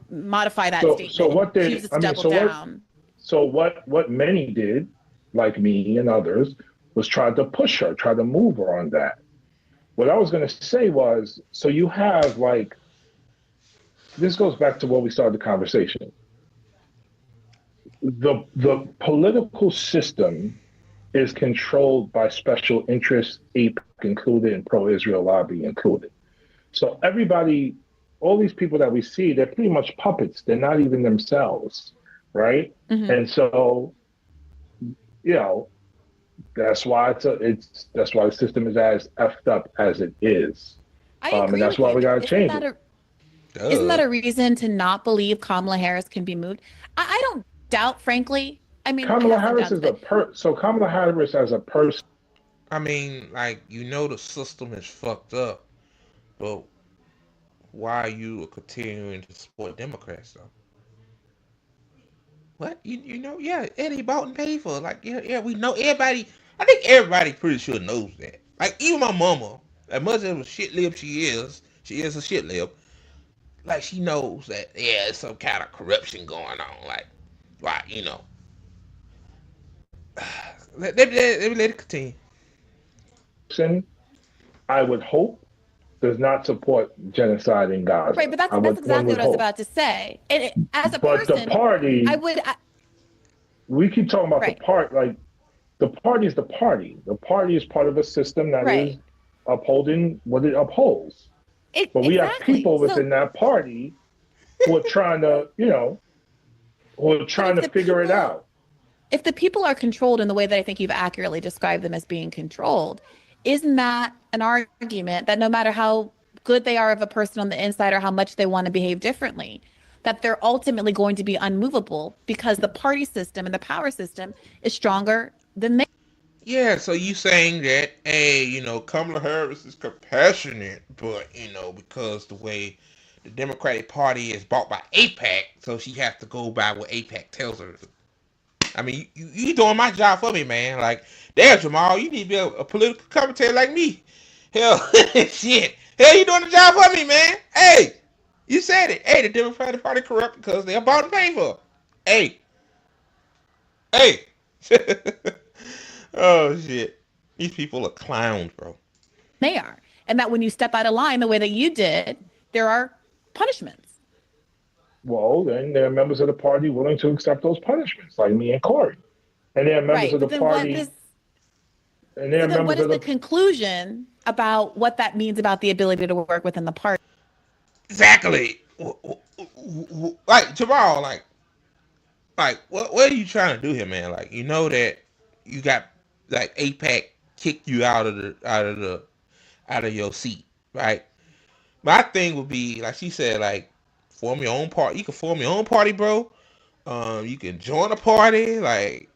C: modify that statement,
D: So what did
C: chooses
D: I
C: to
D: mean?
C: double down.
D: So what many did, like me and others, was try to push her, try to move her on that. What I was going to say was, so you have like, this goes back to where we started the conversation. The political system is controlled by special interests, APEC included, and pro-Israel lobby included. So everybody, all these people that we see, they're pretty much puppets. They're not even themselves, right?
C: Mm-hmm.
D: And so, that's why that's why the system is as effed up as it is.
C: I agree
D: and that's
C: with
D: why
C: you.
D: we got to change it.
C: Isn't that a reason to not believe Kamala Harris can be moved? I don't doubt, frankly. I mean,
D: Kamala Harris is so Kamala Harris as a person.
B: I mean, like, the system is fucked up, but why are you continuing to support Democrats, though? what? Yeah, Eddie bought and paid for. Like, yeah, we know everybody. I think everybody pretty sure knows that. Like, even my mama, as much as a shit lib she is a shit lib. Like, she knows that, yeah, there's some kind of corruption going on. Like, why, let it continue.
D: Sin, I would hope, does not support genocide in Gaza.
C: Right, but that's exactly what I was about to say. And as a
D: but
C: person,
D: the party, we keep talking about
C: right.
D: the part, like the party is the party. The party is part of a system that is upholding what it upholds. But we have people within that party who are trying to, who are trying to figure it out.
C: If the people are controlled in the way that I think you've accurately described them as being controlled, isn't that an argument that no matter how good they are of a person on the inside or how much they want to behave differently, that they're ultimately going to be unmovable because the party system and the power system is stronger than they?
B: Yeah, so you saying that, hey, Kamala Harris is compassionate, but, because the way the Democratic Party is bought by AIPAC, so she has to go by what AIPAC tells her. I mean, you doing my job for me, man. Like, damn, Jamal, you need to be a political commentator like me. Hell, shit. Hell, you doing the job for me, man. Hey, you said it. Hey, the Democratic Party corrupt because they're bought and paid for. Hey. Oh, shit. These people are clowns, bro.
C: They are. And that when you step out of line the way that you did, there are punishments.
D: Well, then there are members of the party willing to accept those punishments, like me and Corey. And there are members of the party.
C: What is the conclusion about what that means about the ability to work within the party?
B: Exactly. Like, Jamal, what are you trying to do here, man? Like, you know that you got, like, AIPAC kicked you out of your seat, right? My thing would be, like she said, like, form your own party. You can form your own party, bro. You can join a party. Like,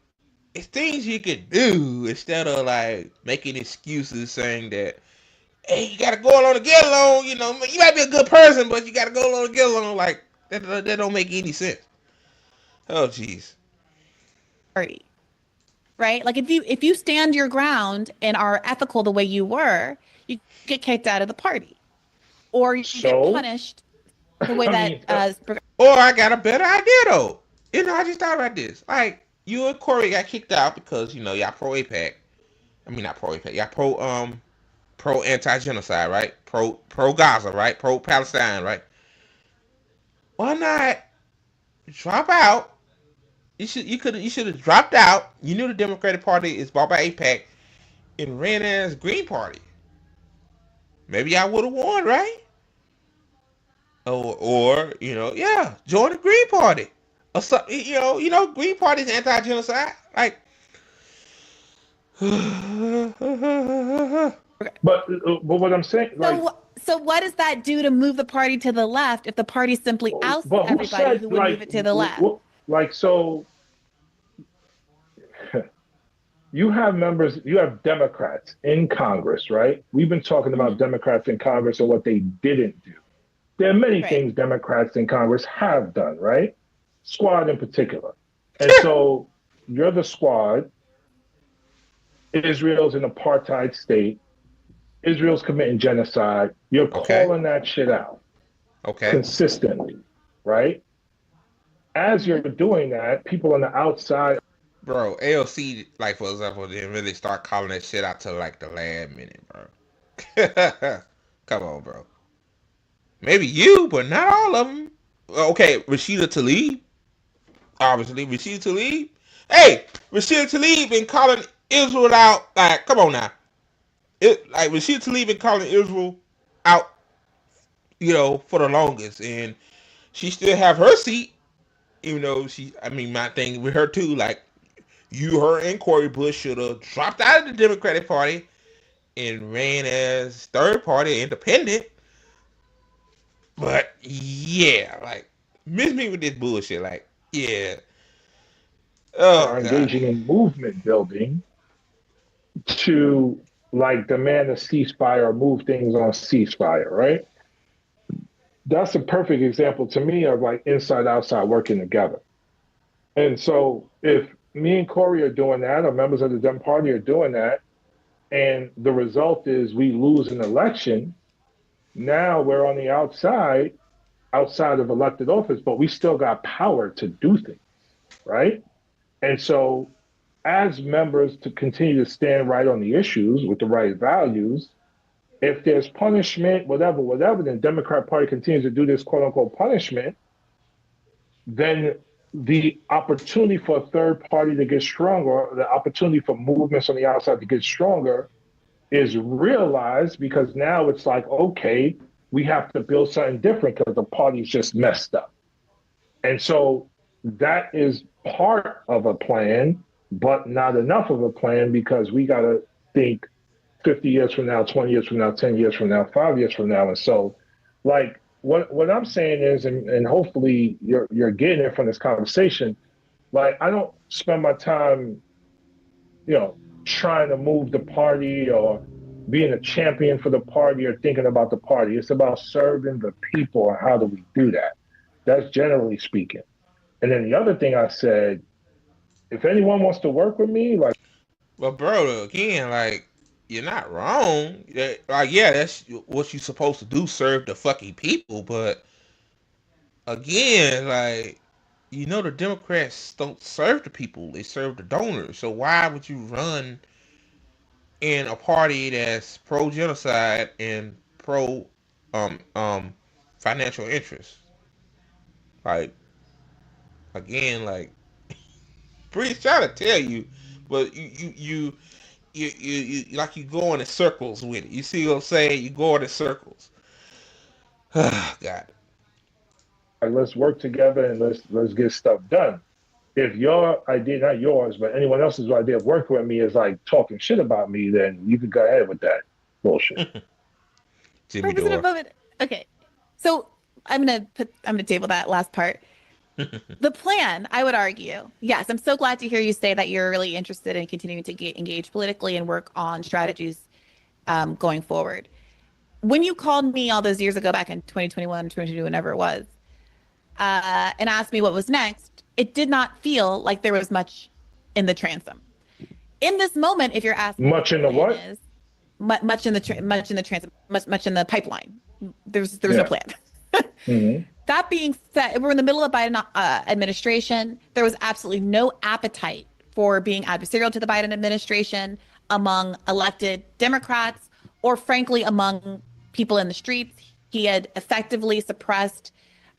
B: it's things you can do instead of, like, making excuses saying that, hey, you gotta go along to get along. You might be a good person, but you gotta go along to get along. Like, that don't make any sense. Oh, jeez.
C: Right? Like, if you stand your ground and are ethical the way you were, you get kicked out of the party, or you get punished the way that.
B: Or I got a better idea though. I just thought about this. Like, you and Corey got kicked out because y'all pro AIPAC. I mean, not pro AIPAC. Y'all pro anti-genocide, right? Pro Gaza, right? Pro Palestine, right? Why not drop out? You should have dropped out. You knew the Democratic Party is bought by AIPAC and ran as Green Party. Maybe I would have won, right? Or join the Green Party. Or something, Green Party's anti-genocide. Like,
D: but what I'm saying,
C: so what does that do to move the party to the left if the party simply ousts everybody who would move it to the left?
D: So you have Democrats in Congress, right? We've been talking about Democrats in Congress and what they didn't do. There are many things Democrats in Congress have done, right? Squad in particular. And so you're the Squad. Israel's an apartheid state. Israel's committing genocide. You're calling that shit out. Consistently, right? As you're doing that, people on the outside.
B: Bro, AOC, like, for example, didn't really start calling that shit out till, like, the last minute, bro. Come on, bro. Maybe you, but not all of them. Okay, Rashida Tlaib. Obviously, Rashida Tlaib. Hey, Rashida Tlaib been calling Israel out. Like, come on now. Rashida Tlaib been calling Israel out, for the longest. And she still have her seat. Even though my thing with her too, like, her and Cory Bush should have dropped out of the Democratic Party and ran as third party independent. But yeah, like, miss me with this bullshit. Like, yeah.
D: Are engaging in movement building to, like, demand a ceasefire or move things on ceasefire, right? That's a perfect example to me of, like, inside outside working together. And so if me and Corey are doing that, or members of the Dem Party are doing that, and the result is we lose an election, now we're on the outside of elected office, but we still got power to do things, right? And so, as members to continue to stand right on the issues with the right values, if there's punishment, whatever, then Democrat Party continues to do this quote unquote punishment, then the opportunity for a third party to get stronger, the opportunity for movements on the outside to get stronger is realized because now it's like, okay, we have to build something different because the party's just messed up. And so that is part of a plan, but not enough of a plan because we got to think 50 years from now, 20 years from now, 10 years from now, 5 years from now. And so, like, what I'm saying is, and hopefully you're getting it from this conversation, like, I don't spend my time, trying to move the party or being a champion for the party or thinking about the party. It's about serving the people and how do we do that? That's generally speaking. And then the other thing I said, if anyone wants to work with me, like,
B: But bro, again, like, you're not wrong. Like, yeah, that's what you're supposed to do, serve the fucking people. But again, like, the Democrats don't serve the people; they serve the donors. So why would you run in a party that's pro genocide and pro um um financial interests? Like, again, like, Bree's trying to tell you, but you like you go in circles with it. You see what I'm saying? You go in circles. God.
D: let's work together and let's get stuff done. If your idea, not yours, but anyone else's idea of working with me is like talking shit about me, then you can go ahead with that bullshit.
B: Jimmy
C: Representative
B: Dore.
C: Bowman. Okay, so I'm gonna table that last part. The plan, I would argue, yes, I'm so glad to hear you say that you're really interested in continuing to engage politically and work on strategies going forward. When you called me all those years ago, back in 2021, 2022, whenever it was, and asked me what was next, it did not feel like there was much in the transom. In this moment, if you're asking
D: Much in the what?
C: is, much in the transom, much in the pipeline. There's no
D: Yeah.
C: plan.
D: Mm-hmm.
C: That being said, we're in the middle of Biden administration. There was absolutely no appetite for being adversarial to the Biden administration among elected Democrats or frankly among people in the streets. He had effectively suppressed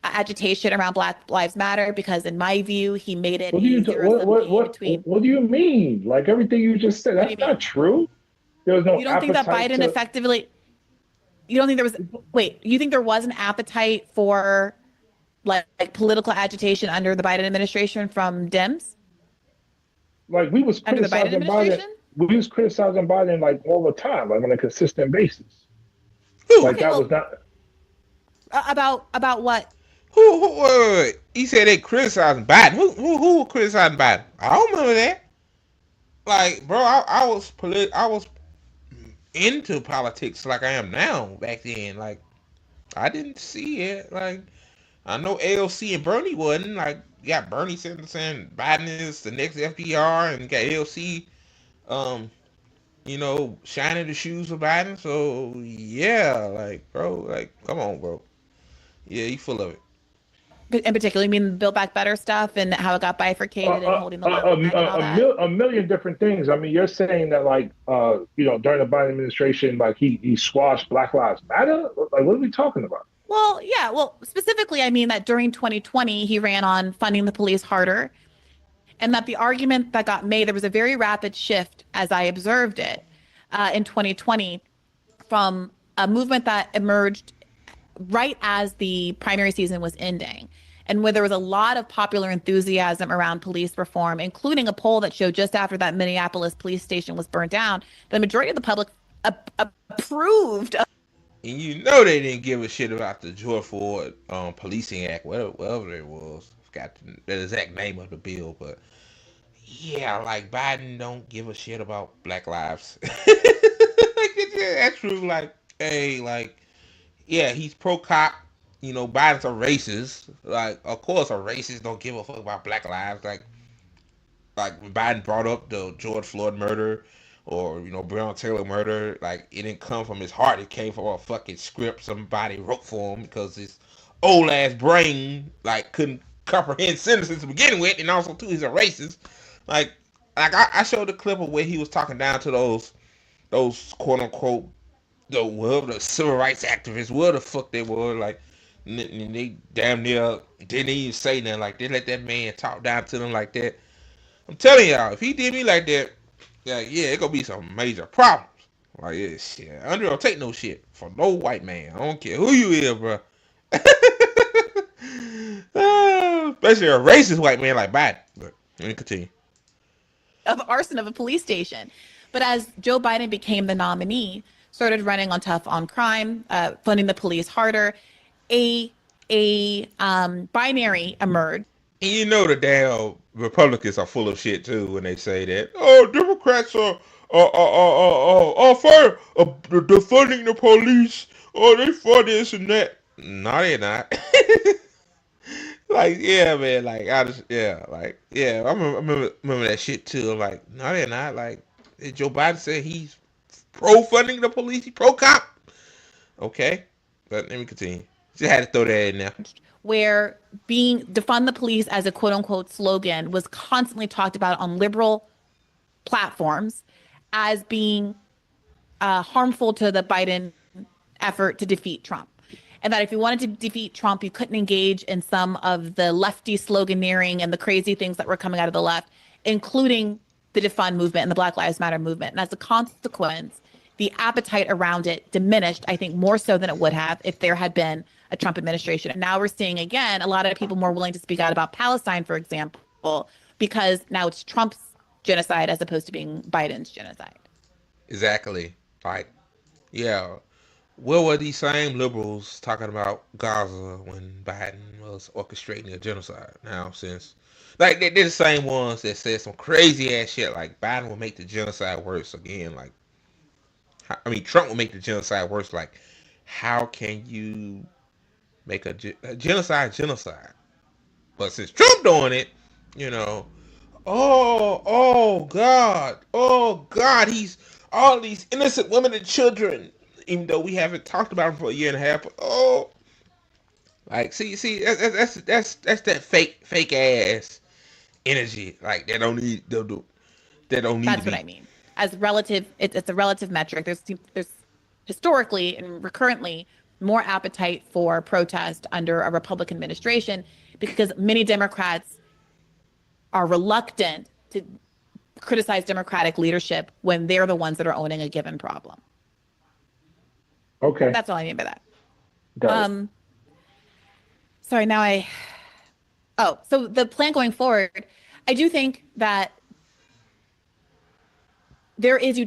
C: agitation around Black Lives Matter because in my view, he made it
D: What do you
C: a zero-sum game between.
D: what do you mean? Like everything you just said,
C: What do
D: that's
C: you
D: not
C: mean?
D: true. There was no
C: You don't think that
D: appetite
C: Biden
D: to.
C: effectively, you don't think there was, wait, you think there was an appetite for like political agitation under the Biden administration from Dems?
D: Like we was
C: Under the Biden
D: criticizing Biden.
C: administration?
D: We was criticizing Biden like all the time, like on a consistent basis.
B: Who?
D: Like
C: Okay,
D: that
C: well,
D: was not.
C: about what?
B: Wait. He said they criticizing Biden. Who criticizing Biden? I don't remember that. Like, bro, I was into politics like I am now back then. Like, I didn't see it. Like, I know AOC and Bernie wasn't. Like, you got Bernie saying Biden is the next FDR, and you got AOC, um, shining the shoes of Biden. So yeah, like, bro, like, come on, bro. Yeah, you full of it.
C: In particular, you mean Build Back Better stuff and how it got bifurcated and holding the line and all that?
D: A million different things. I mean, you're saying that like during the Biden administration, like he squashed Black Lives Matter. Like, what are we talking about?
C: Well, yeah. Well, specifically, I mean that during 2020, he ran on funding the police harder, and that the argument that got made, there was a very rapid shift, as I observed it, in 2020, from a movement that emerged right as the primary season was ending, and where there was a lot of popular enthusiasm around police reform, including a poll that showed just after that Minneapolis police station was burned down, the majority of the public approved.
B: And they didn't give a shit about the George Floyd Policing Act, whatever it was. Forgot the exact name of the bill, but yeah, like Biden don't give a shit about Black lives. Like, that's true. Like, hey, like, yeah, he's pro cop. Biden's a racist. Like, of course, a racist don't give a fuck about black lives. Like when Biden brought up the George Floyd murder or Breonna Taylor murder, like it didn't come from his heart. It came from a fucking script somebody wrote for him because his old ass brain like couldn't comprehend sentences to begin with, and also too he's a racist. Like I showed the clip of where he was talking down to those quote unquote the civil rights activists, where the fuck they were, like they damn near didn't even say nothing. Like they let that man talk down to them like that. I'm telling y'all, if he did me like that, yeah, it gonna be some major problems. Like, yeah, shit. Andre don't take no shit from no white man. I don't care who you is, bro. Especially a racist white man like Biden. But let me continue.
C: Of arson of a police station. But as Joe Biden became the nominee, started running on tough on crime, funding the police harder, a binary emerged.
B: And the damn Republicans are full of shit too when they say that. Oh, Democrats are for defunding the police. Oh, they for this and that. No, they're not. Like, yeah, man. Like, I remember that shit too. I'm like, no, they're not. Like, Joe Biden said he's pro funding the police. He pro cop. Okay, but let me continue. Just had to throw that in there.
C: Where being defund the police as a quote unquote slogan was constantly talked about on liberal platforms as being harmful to the Biden effort to defeat Trump. And that if you wanted to defeat Trump, you couldn't engage in some of the lefty sloganeering and the crazy things that were coming out of the left, including the defund movement and the Black Lives Matter movement. And as a consequence, the appetite around it diminished, I think, more so than it would have if there had been a Trump administration. And now we're seeing, again, a lot of people more willing to speak out about Palestine, for example, because now it's Trump's genocide as opposed to being Biden's genocide.
B: Exactly. Like, yeah. Where were these same liberals talking about Gaza when Biden was orchestrating a genocide? Now, since like they're the same ones that said some crazy ass shit like Biden will make the genocide worse again. Like, Trump will make the genocide worse. Like, how can you make a genocide? But since Trump doing it, oh God, he's all these innocent women and children. Even though we haven't talked about him for a year and a half, but like see, that's that fake ass energy. Like they don't need
C: That's what I mean. As relative, it's a relative metric. There's historically and recurrently more appetite for protest under a Republican administration because many Democrats are reluctant to criticize Democratic leadership when they're the ones that are owning a given problem.
D: Okay.
C: That's all I mean by that.
D: Got it.
C: Sorry, so the plan going forward, I do think that there was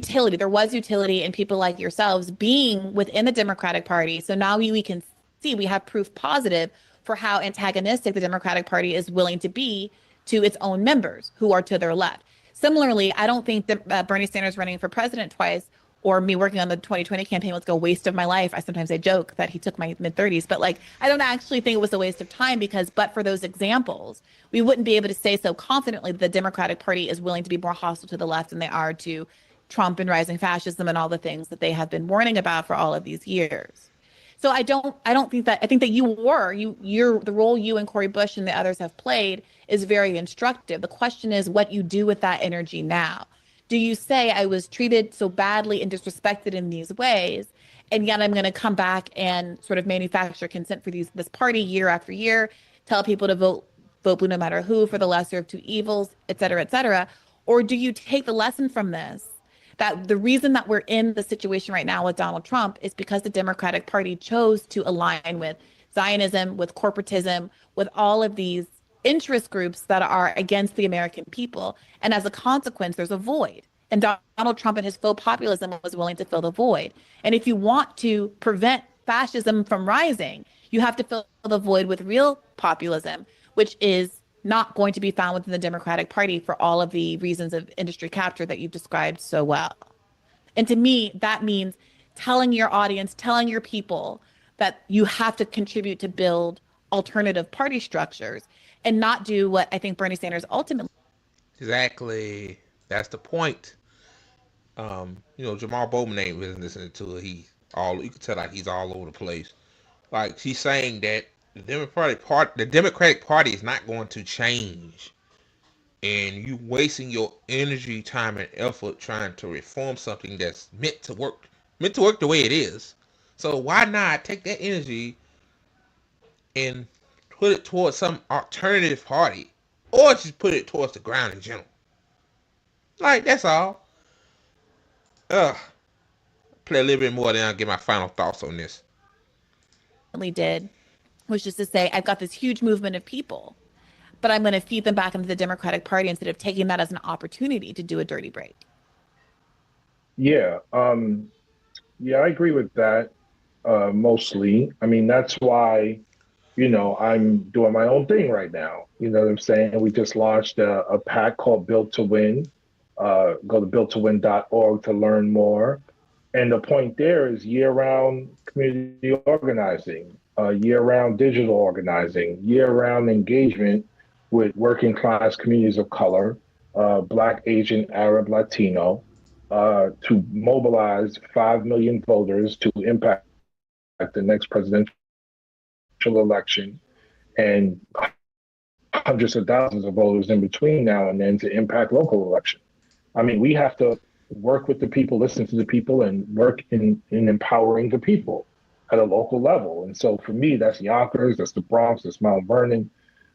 C: utility in people like yourselves being within the Democratic Party. So now we can see, we have proof positive for how antagonistic the Democratic Party is willing to be to its own members who are to their left. Similarly, I don't think that Bernie Sanders running for president twice or me working on the 2020 campaign was a waste of my life. I joke that he took my mid-30s, but I don't actually think it was a waste of time because but for those examples, we wouldn't be able to say so confidently that the Democratic Party is willing to be more hostile to the left than they are to Trump and rising fascism and all the things that they have been warning about for all of these years. So I don't think that, I think that the role you and Cori Bush and the others have played is very instructive. The question is what you do with that energy now. Do you say I was treated so badly and disrespected in these ways, and yet I'm going to come back and sort of manufacture consent for this party year after year, tell people to vote blue no matter who for the lesser of two evils, et cetera, et cetera? Or do you take the lesson from this that the reason that we're in the situation right now with Donald Trump is because the Democratic Party chose to align with Zionism, with corporatism, with all of these interest groups that are against the American people. And as a consequence, there's a void. And Donald Trump and his faux populism was willing to fill the void. And if you want to prevent fascism from rising, you have to fill the void with real populism, which is not going to be found within the Democratic Party for all of the reasons of industry capture that you've described so well. And to me, that means telling your audience, telling your people that you have to contribute to build alternative party structures and not do what I think Bernie Sanders ultimately.
B: Exactly. That's the point. Jamal Bowman ain't really listening to it. You can tell like he's all over the place. Like she's saying that the Democratic Party is not going to change, and you wasting your energy, time, and effort trying to reform something that's meant to work the way it is. So why not take that energy and put it towards some alternative party, or just put it towards the ground in general? Like that's all. Ugh. Play a little bit more, then I'll get my final thoughts on this.
C: Did was just to say, I've got this huge movement of people, but I'm going to feed them back into the Democratic Party instead of taking that as an opportunity to do a dirty break.
D: Yeah, I agree with that mostly. I mean, that's why, I'm doing my own thing right now. You know what I'm saying? We just launched a pack called Built to Win. Go to builttowin.org to learn more. And the point there is year-round community organizing, year-round digital organizing, year-round engagement with working class communities of color, Black, Asian, Arab, Latino, to mobilize 5 million voters to impact the next presidential election and hundreds of thousands of voters in between now and then to impact local elections. I mean, we have to work with the people, listen to the people, and work in empowering the people at a local level. And so for me, that's Yonkers, that's the Bronx, that's Mount Vernon,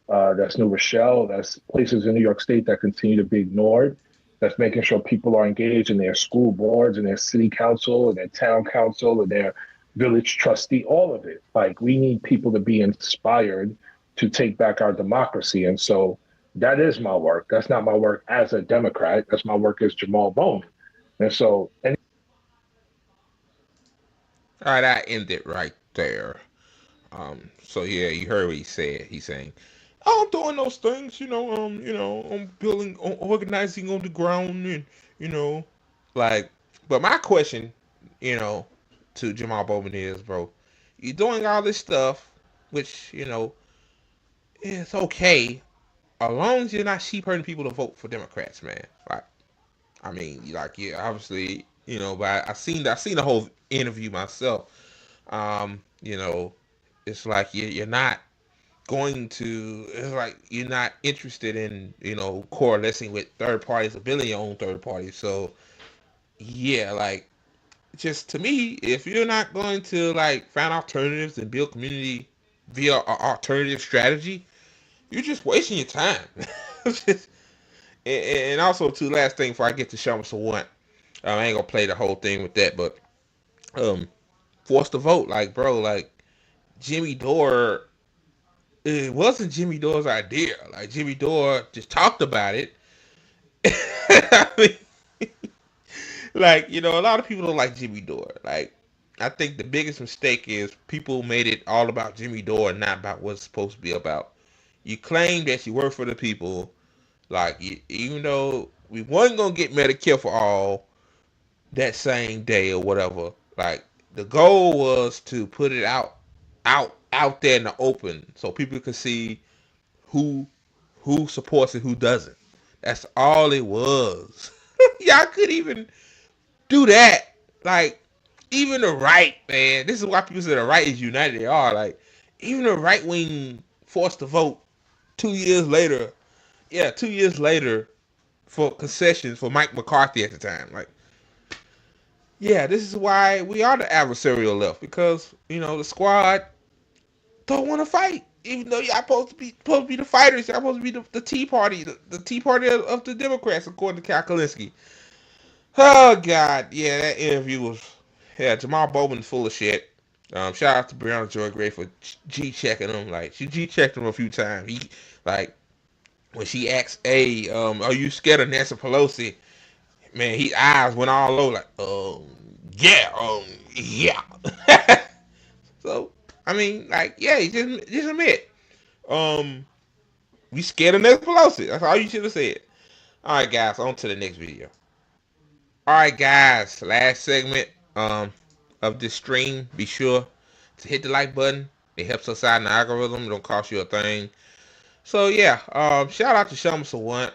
D: that's New Rochelle, that's places in New York State that continue to be ignored. That's making sure people are engaged in their school boards and their city council and their town council and their village trustee, all of it. Like we need people to be inspired to take back our democracy. And so that is my work. That's not my work as a Democrat. That's my work as Jamal Bowman. And so,
B: All right, I end it right there. So yeah, you heard what he said. He's saying, "Oh, I'm doing those things, I'm building, organizing on the ground, and you know, like." But my question, you know, to Jamal Bowman is, bro, you're doing all this stuff, which it's okay, as long as you're not sheep herding people to vote for Democrats, man. Like, I mean, like, yeah, obviously, but I seen the whole interview myself. You know, it's like you're not going to. It's like you're not interested in coalescing with third parties or building your own third parties. So yeah, like just to me, if you're not going to like find alternatives and build community via an alternative strategy, you're just wasting your time. Just- and also, too, last thing before I get to Kshama Sawant, I ain't gonna play the whole thing with that, but um, forced to vote, like bro, like Jimmy Dore, it wasn't Jimmy Dore's idea. Like Jimmy Dore just talked about it. I mean, like a lot of people don't like Jimmy Dore. Like I think the biggest mistake is people made it all about Jimmy Dore and not about what it's supposed to be about. You claim that you work for the people, like even though we wasn't gonna get Medicare for all that same day or whatever. Like the goal was to put it out there in the open so people could see who supports it, who doesn't. That's all it was. Y'all could even do that. Like even the right, man. This is why people say the right is united. They are like even the right wing forced to vote 2 years later. Yeah, 2 years later for concessions for Mike McCarthy at the time. Like, yeah, this is why we are the adversarial left because the squad don't want to fight, even though y'all supposed to be the fighters. Y'all supposed to be the Tea Party, the Tea Party of the Democrats, according to Cal Kalinske. Oh God, yeah, that interview was Jamal Bowman's full of shit. Shout out to Briahna Joy Gray for G checking him. Like she G checked him a few times. He like when she asked, "Hey, are you scared of Nancy Pelosi?" Man, his eyes went all over like, yeah, yeah. So, I mean, like, yeah, just admit, we scared of Nancy Pelosi. That's all you should have said. All right, guys, on to the next video. All right, guys, last segment of this stream. Be sure to hit the like button. It helps us out in the algorithm. It don't cost you a thing. So yeah, shout out to Kshama Sawant.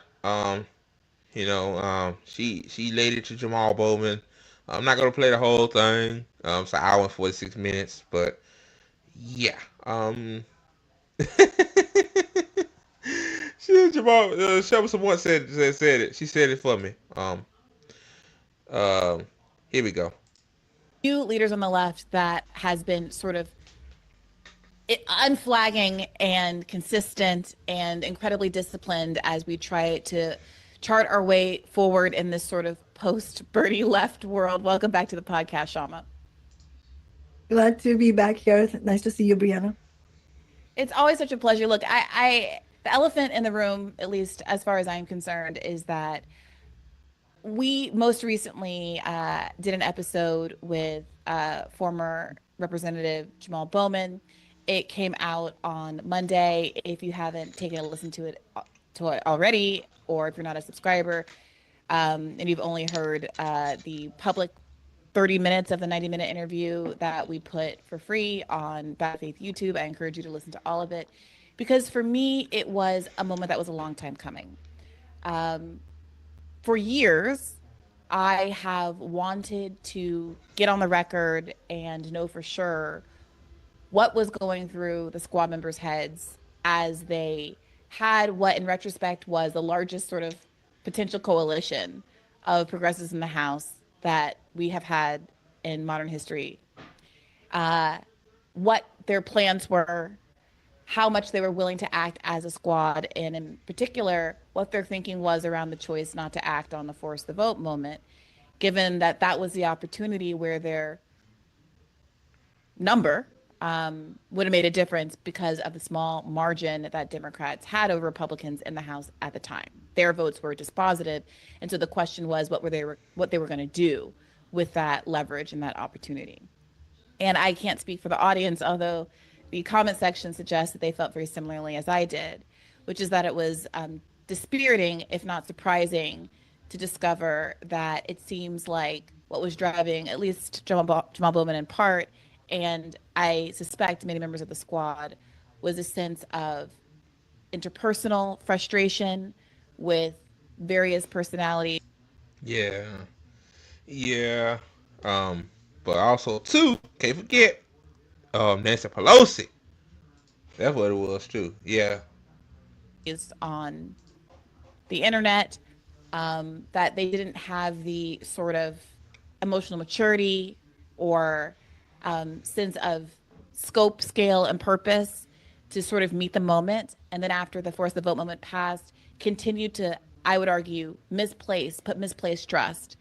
B: She laid it to Jamal Bowman. I'm not gonna play the whole thing. It's an hour and 46 minutes, but yeah. Jamal Kshama Sawant said it. She said it for me. Um, Here we go.
C: Few leaders on the left that has been sort of unflagging and consistent and incredibly disciplined as we try to chart our way forward in this sort of post Bernie left world. Welcome back to the podcast, Kshama.
E: Glad to be back here. Nice to see you, Briahna.
C: It's always such a pleasure. Look, the elephant in the room, at least as far as I'm concerned, is that we most recently did an episode with former Representative Jamal Bowman. It came out on Monday. If you haven't taken a listen to it already, or if you're not a subscriber, and you've only heard the public 30 minutes of the 90-minute interview that we put for free on Bad Faith YouTube, I encourage you to listen to all of it, because for me, it was a moment that was a long time coming. For years, I have wanted to get on the record and know for sure what was going through the squad members' heads as they had what, in retrospect, was the largest sort of potential coalition of progressives in the House that we have had in modern history. What their plans were, how much they were willing to act as a squad, and in particular, what their thinking was around the choice not to act on the force the vote moment, given that that was the opportunity where their number would have made a difference because of the small margin that Democrats had over Republicans in the House at the time. Their votes were dispositive, and so the question was what they were going to do with that leverage and that opportunity. And I can't speak for the audience, although the comment section suggests that they felt very similarly as I did, which is that it was dispiriting, if not surprising, to discover that it seems like what was driving at least Jamal Bowman in part, and I suspect many members of the squad, was a sense of interpersonal frustration with various personalities.
B: Yeah, yeah. But also too, can't forget, Nancy Pelosi. That's what it was too. Yeah.
C: On the internet, that they didn't have the sort of emotional maturity or sense of scope, scale, and purpose to sort of meet the moment. And then after the force the vote moment passed, continued to, I would argue, put misplaced trust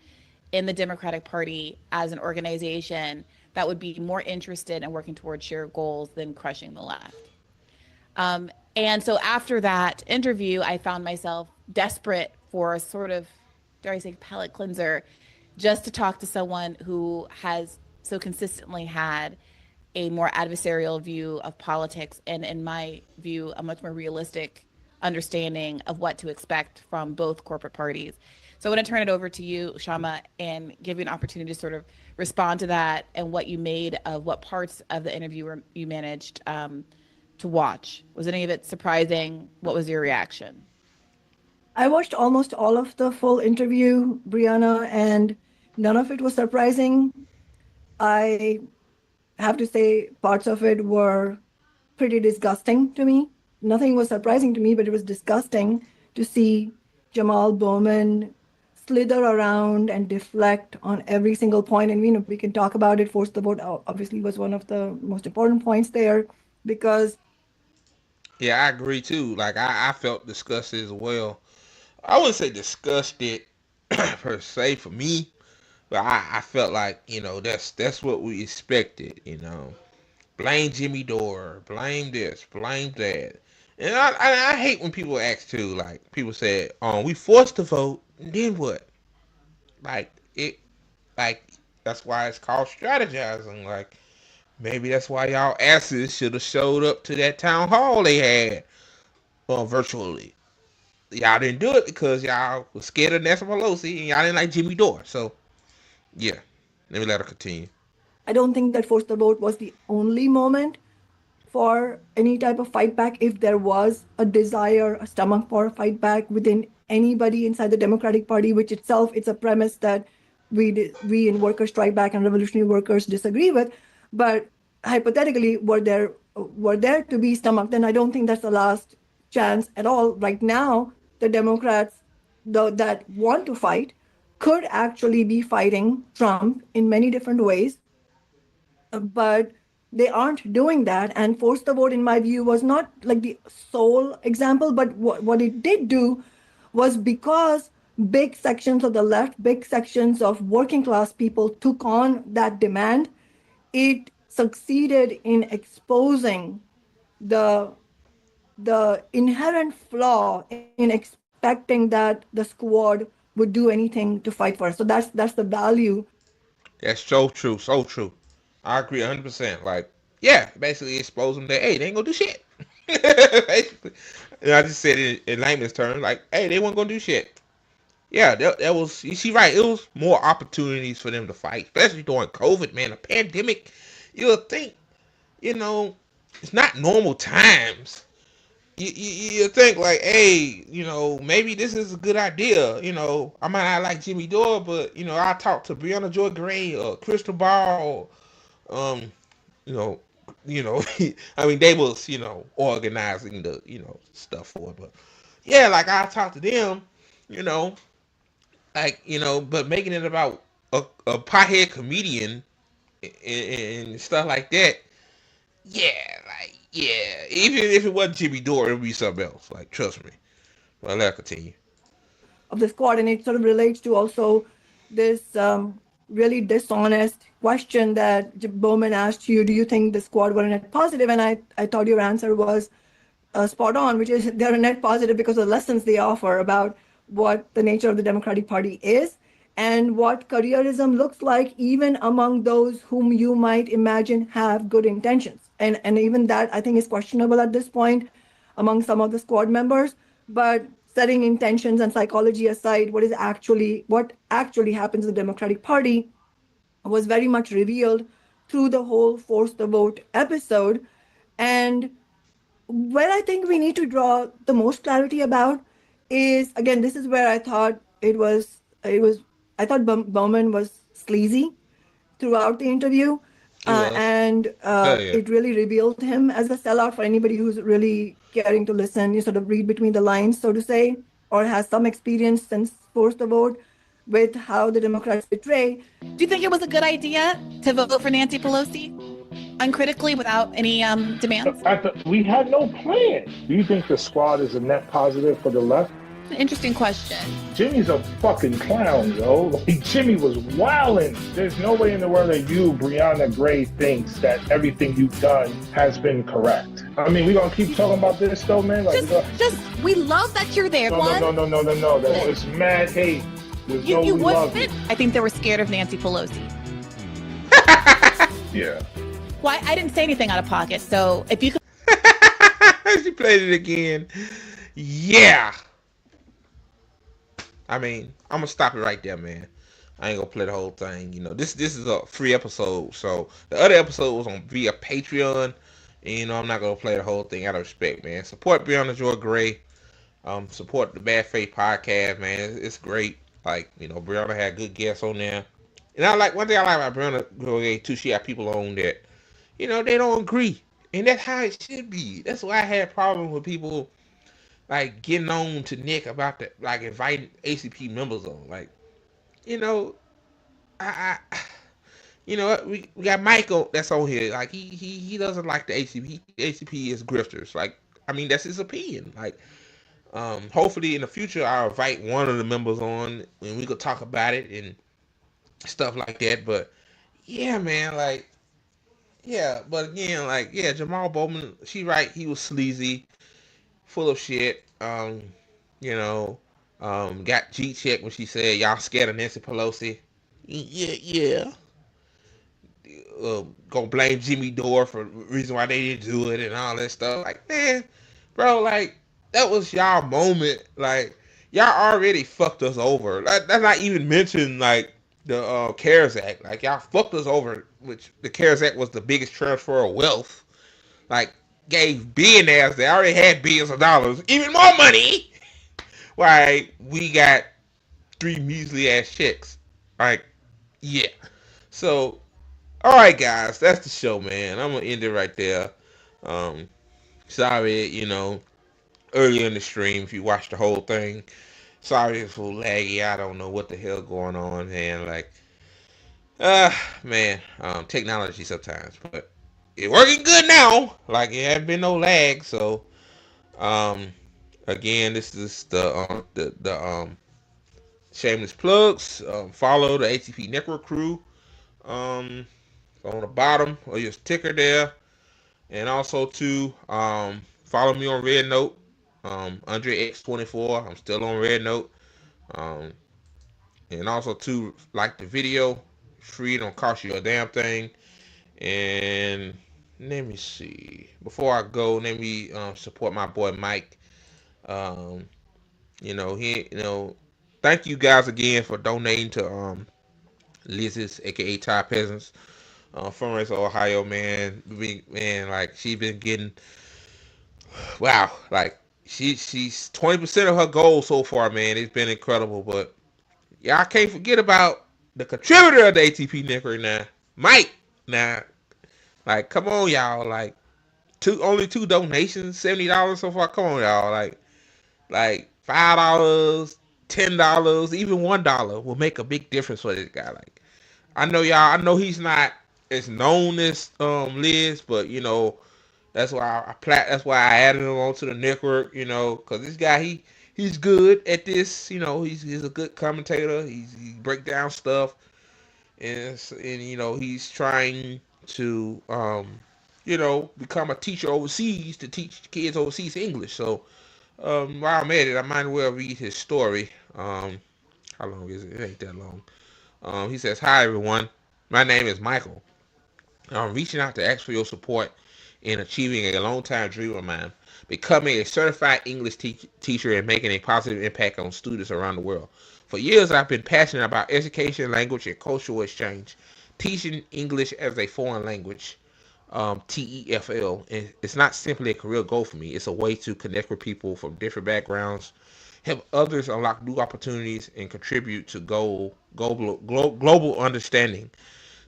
C: in the Democratic Party as an organization that would be more interested in working towards shared goals than crushing the left. And so after that interview, I found myself desperate for a sort of, dare I say, palate cleanser, just to talk to someone who has so consistently had a more adversarial view of politics, and in my view, a much more realistic understanding of what to expect from both corporate parties. So I want to turn it over to you, Kshama, and give you an opportunity to sort of respond to that and what you made of what parts of the interview you managed to watch. Was any of it surprising? What was your reaction?
E: I watched almost all of the full interview, Briahna, and none of it was surprising. I have to say parts of it were pretty disgusting to me. Nothing was surprising to me, but it was disgusting to see Jamal Bowman slither around and deflect on every single point. And we can talk about it. Force the vote obviously was one of the most important points there, because
B: Yeah, I agree too. Like I felt disgusted as well. I wouldn't say disgusted per se for me, but I felt like, that's what we expected, Blame Jimmy Dore, blame this, blame that. And I hate when people ask too, like people said, we forced to vote, and then what? Like it like that's why it's called strategizing. Like maybe that's why y'all asses should have showed up to that town hall they had virtually. Y'all didn't do it because y'all was scared of Nancy Pelosi and y'all didn't like Jimmy Dore. So yeah, let me let her continue.
E: I don't think that forced the vote was the only moment for any type of fight back. If there was a desire, a stomach for a fight back within anybody inside the Democratic Party, which itself it's a premise that we in Workers Strike Back and Revolutionary Workers disagree with, but hypothetically were there to be stomach, then I don't think that's the last chance at all. Right now, the Democrats that want to fight could actually be fighting Trump in many different ways, but they aren't doing that. And force the vote, in my view, was not like the sole example, but what it did do was, because big sections of the left, big sections of working class people took on that demand, it succeeded in exposing the inherent flaw in expecting that the squad would do anything to fight for us. So that's the value.
B: That's so true, so true. I agree 100%. Like, yeah, basically expose them that, hey, they ain't gonna do shit. Basically. And I just said it in layman's terms, like, hey, they weren't gonna do shit. Yeah, that was, you see, right, it was more opportunities for them to fight, especially during COVID, man, a pandemic. You'll think, you know, it's not normal times. You think like, hey, maybe this is a good idea. I might not like Jimmy Dore, but I talked to Briahna Joy Gray or Crystal Ball. Um, you know, I mean, they was organizing the stuff for it, but yeah, like I talked to them, you know, like but making it about a pothead comedian and stuff like that. Yeah, like, yeah. Even if it wasn't Jimmy Dore, it would be something else. Like, trust me. Well, let's continue.
E: Of the squad, and it sort of relates to also this really dishonest question that Bowman asked you: do you think the squad were a net positive? And I thought your answer was spot on, which is they're a net positive because of the lessons they offer about what the nature of the Democratic Party is and what careerism looks like, even among those whom you might imagine have good intentions. And even that, I think, is questionable at this point among some of the squad members. But setting intentions and psychology aside, what actually happens in the Democratic Party was very much revealed through the whole force the vote episode. And where I think we need to draw the most clarity about is, again, this is where I thought I thought Bowman was sleazy throughout the interview.
B: He was.
E: And
B: Hell yeah.
E: it really revealed him as a sellout. For anybody who's really caring to listen, you sort of read between the lines, so to say, or has some experience since force the vote with how the Democrats betray.
C: Do you think it was a good idea to vote for Nancy Pelosi uncritically without any demands?
D: We had no plan. Do you think the squad is a net positive for the left?
C: An interesting question.
D: Jimmy's a fucking clown, yo. Like, Jimmy was wildin'. There's no way in the world that you, Briahna Gray, thinks that everything you've done has been correct. I mean, we gonna keep talking about this though, man. Like,
C: we love that you're there.
D: No. It's mad hate.
C: You would fit. I think they were scared of Nancy Pelosi.
D: Yeah.
C: Well, I didn't say anything out of pocket, so if you could.
B: She played it again. Yeah. I mean, I'm gonna stop it right there, man. I ain't gonna play the whole thing. This is a free episode, so the other episode was on via Patreon, and I'm not gonna play the whole thing out of respect, man. Support Briahna Joy Gray. Support the Bad Faith podcast, man. It's great. Like, Briahna had good guests on there, and one thing I like about Briahna Gray too. She had people on that, they don't agree, and that's how it should be. That's why I had problems with people like getting on to Nick about the inviting ACP members on. Like, I we got Michael that's on here. Like, he doesn't like the ACP. ACP is grifters. Like, I mean, that's his opinion. Like, hopefully in the future I'll invite one of the members on and we could talk about it and stuff like that. But yeah, man, like, yeah, but again, like, yeah, Jamal Bowman, she right, he was sleazy, full of shit. Got G-check when she said y'all scared of Nancy Pelosi. Yeah. Gonna blame Jimmy Dore for the reason why they didn't do it and all that stuff. Like, man, bro, like, that was y'all moment. Like, y'all already fucked us over. That's not even mention, like, the CARES Act. Like y'all fucked us over, which the CARES Act was the biggest transfer of wealth. Like gave billionaires that already had billions of dollars even more money. Why we got three measly ass checks. Like, yeah. So, all right, guys, that's the show, man. I'm gonna end it right there. Um, sorry, earlier in the stream if you watched the whole thing. Sorry it's a little laggy. I don't know what the hell going on, man. Like, man, technology sometimes, but it's working good now. Like, it hasn't been no lag. So, um, again, this is the shameless plugs. Follow the ATP Network crew. Um, on the bottom of your ticker there, and also to follow me on Red Note. Andre X24. I'm still on Red Note. Um, and also to like the video. Free, don't cost you a damn thing. And let me see. Before I go, let me support my boy Mike. Um, thank you guys again for donating to Liz's, aka Thai Peasants, fundraiser Ohio, man. Man, like she been getting, wow, like she's 20% of her goal so far, man. It's been incredible, but y'all can't forget about the contributor of the ATP network now, Mike. Now, like, come on, y'all, like only two donations, $70 so far. Come on, y'all, like $5, $10, even $1 will make a big difference for this guy. Like, I know y'all. I know he's not as known as Liz, but that's why that's why I added him onto the network. Because this guy he's good at this. He's a good commentator. He break down stuff, and he's trying to become a teacher overseas to teach kids overseas English. So while I'm at it, I might as well read his story. How long is it? It ain't that long. He says, "Hi everyone, my name is Michael. I'm reaching out to ask for your support in achieving a long-time dream of mine, becoming a certified English teacher and making a positive impact on students around the world. For years, I've been passionate about education, language, and cultural exchange, teaching English as a foreign language, TEFL. And it's not simply a career goal for me. It's a way to connect with people from different backgrounds, help others unlock new opportunities, and contribute to global understanding.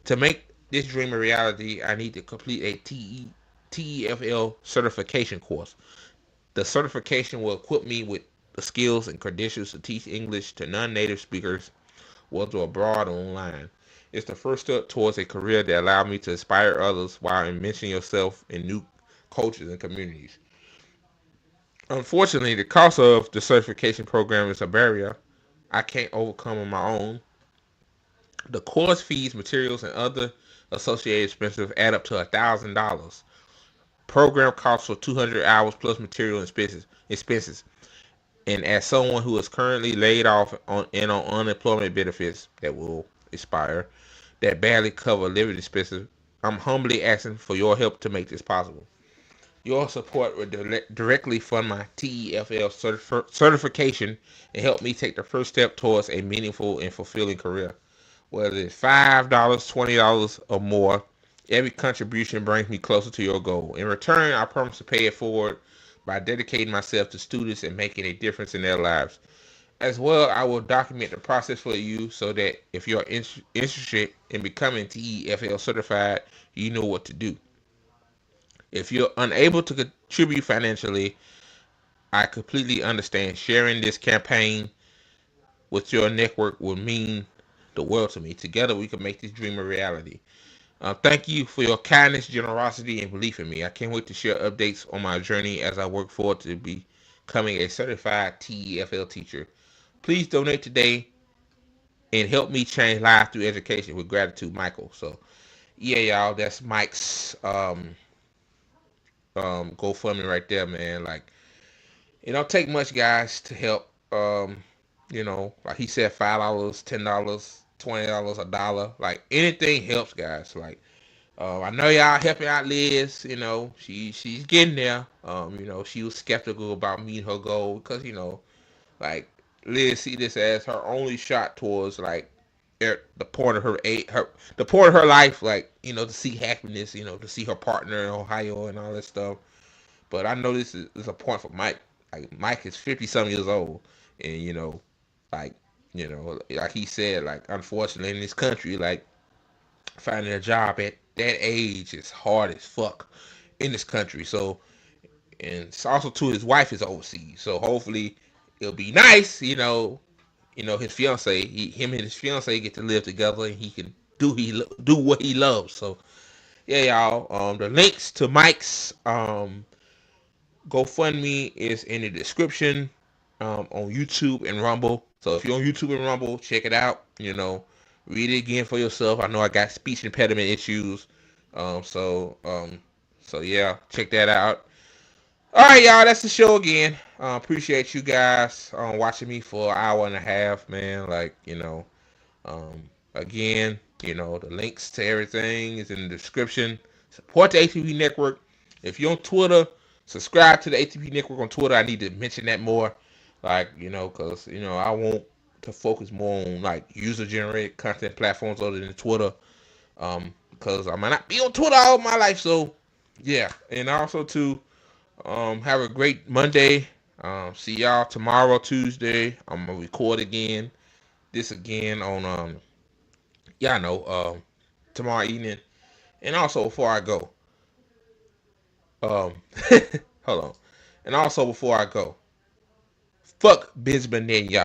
B: To make this dream a reality, I need to complete a TEFL certification course. The certification will equip me with the skills and credentials to teach English to non-native speakers, whether abroad or online. It's the first step towards a career that allows me to inspire others while immersing yourself in new cultures and communities. Unfortunately, the cost of the certification program is a barrier I can't overcome on my own. The course fees, materials, and other associated expenses add up to $1,000. Program costs for 200 hours plus material expenses. And as someone who is currently laid off on unemployment benefits that will expire, that barely cover living expenses, I'm humbly asking for your help to make this possible. Your support will directly fund my TEFL certification and help me take the first step towards a meaningful and fulfilling career. Whether it's $5, $20, or more, every contribution brings me closer to your goal. In return, I promise to pay it forward by dedicating myself to students and making a difference in their lives. As well, I will document the process for you so that if you're interested in becoming TEFL certified, you know what to do. If you're unable to contribute financially, I completely understand. Sharing this campaign with your network will mean the world to me. Together, we can make this dream a reality. Thank you for your kindness, generosity, and belief in me. I can't wait to share updates on my journey as I work forward to becoming a certified TEFL teacher. Please donate today and help me change lives through education. With gratitude, Michael. So, yeah, y'all, that's Mike's GoFundMe right there, man. Like, it don't take much, guys, to help. Like he said, $5, $10, $20, $1. Like, anything helps, guys. Like, I know y'all helping out Liz. She's getting there. She was skeptical about meeting her goal because like Liz see this as her only shot towards like the point of the point of her life, like, to see happiness, to see her partner in Ohio and all that stuff. But I know this is a point for Mike. Like, Mike is 50 some years old, and like like he said, like, unfortunately in this country, like, finding a job at that age is hard as fuck in this country. So, and it's also too, his wife is overseas, so hopefully it'll be nice. His fiance, him and his fiance get to live together, and he can do what he loves. So yeah, y'all. The links to Mike's GoFundMe is in the description on YouTube and Rumble. So if you're on YouTube and Rumble, check it out. Read it again for yourself. I know I got speech impediment issues. So yeah, check that out. All right, y'all. That's the show again. Appreciate you guys watching me for an hour and a half, man. Like, again, the links to everything is in the description. Support the ATP Network. If you're on Twitter, subscribe to the ATP Network on Twitter. I need to mention that more. Like, because, I want to focus more on, like, user-generated content platforms other than Twitter. Because I might not be on Twitter all my life. So, yeah. And also, too, have a great Monday. See y'all tomorrow, Tuesday. I'm going to record this again on, tomorrow evening. And also, before I go, hold on. And also, before I go, fuck Bisman Netanyahu.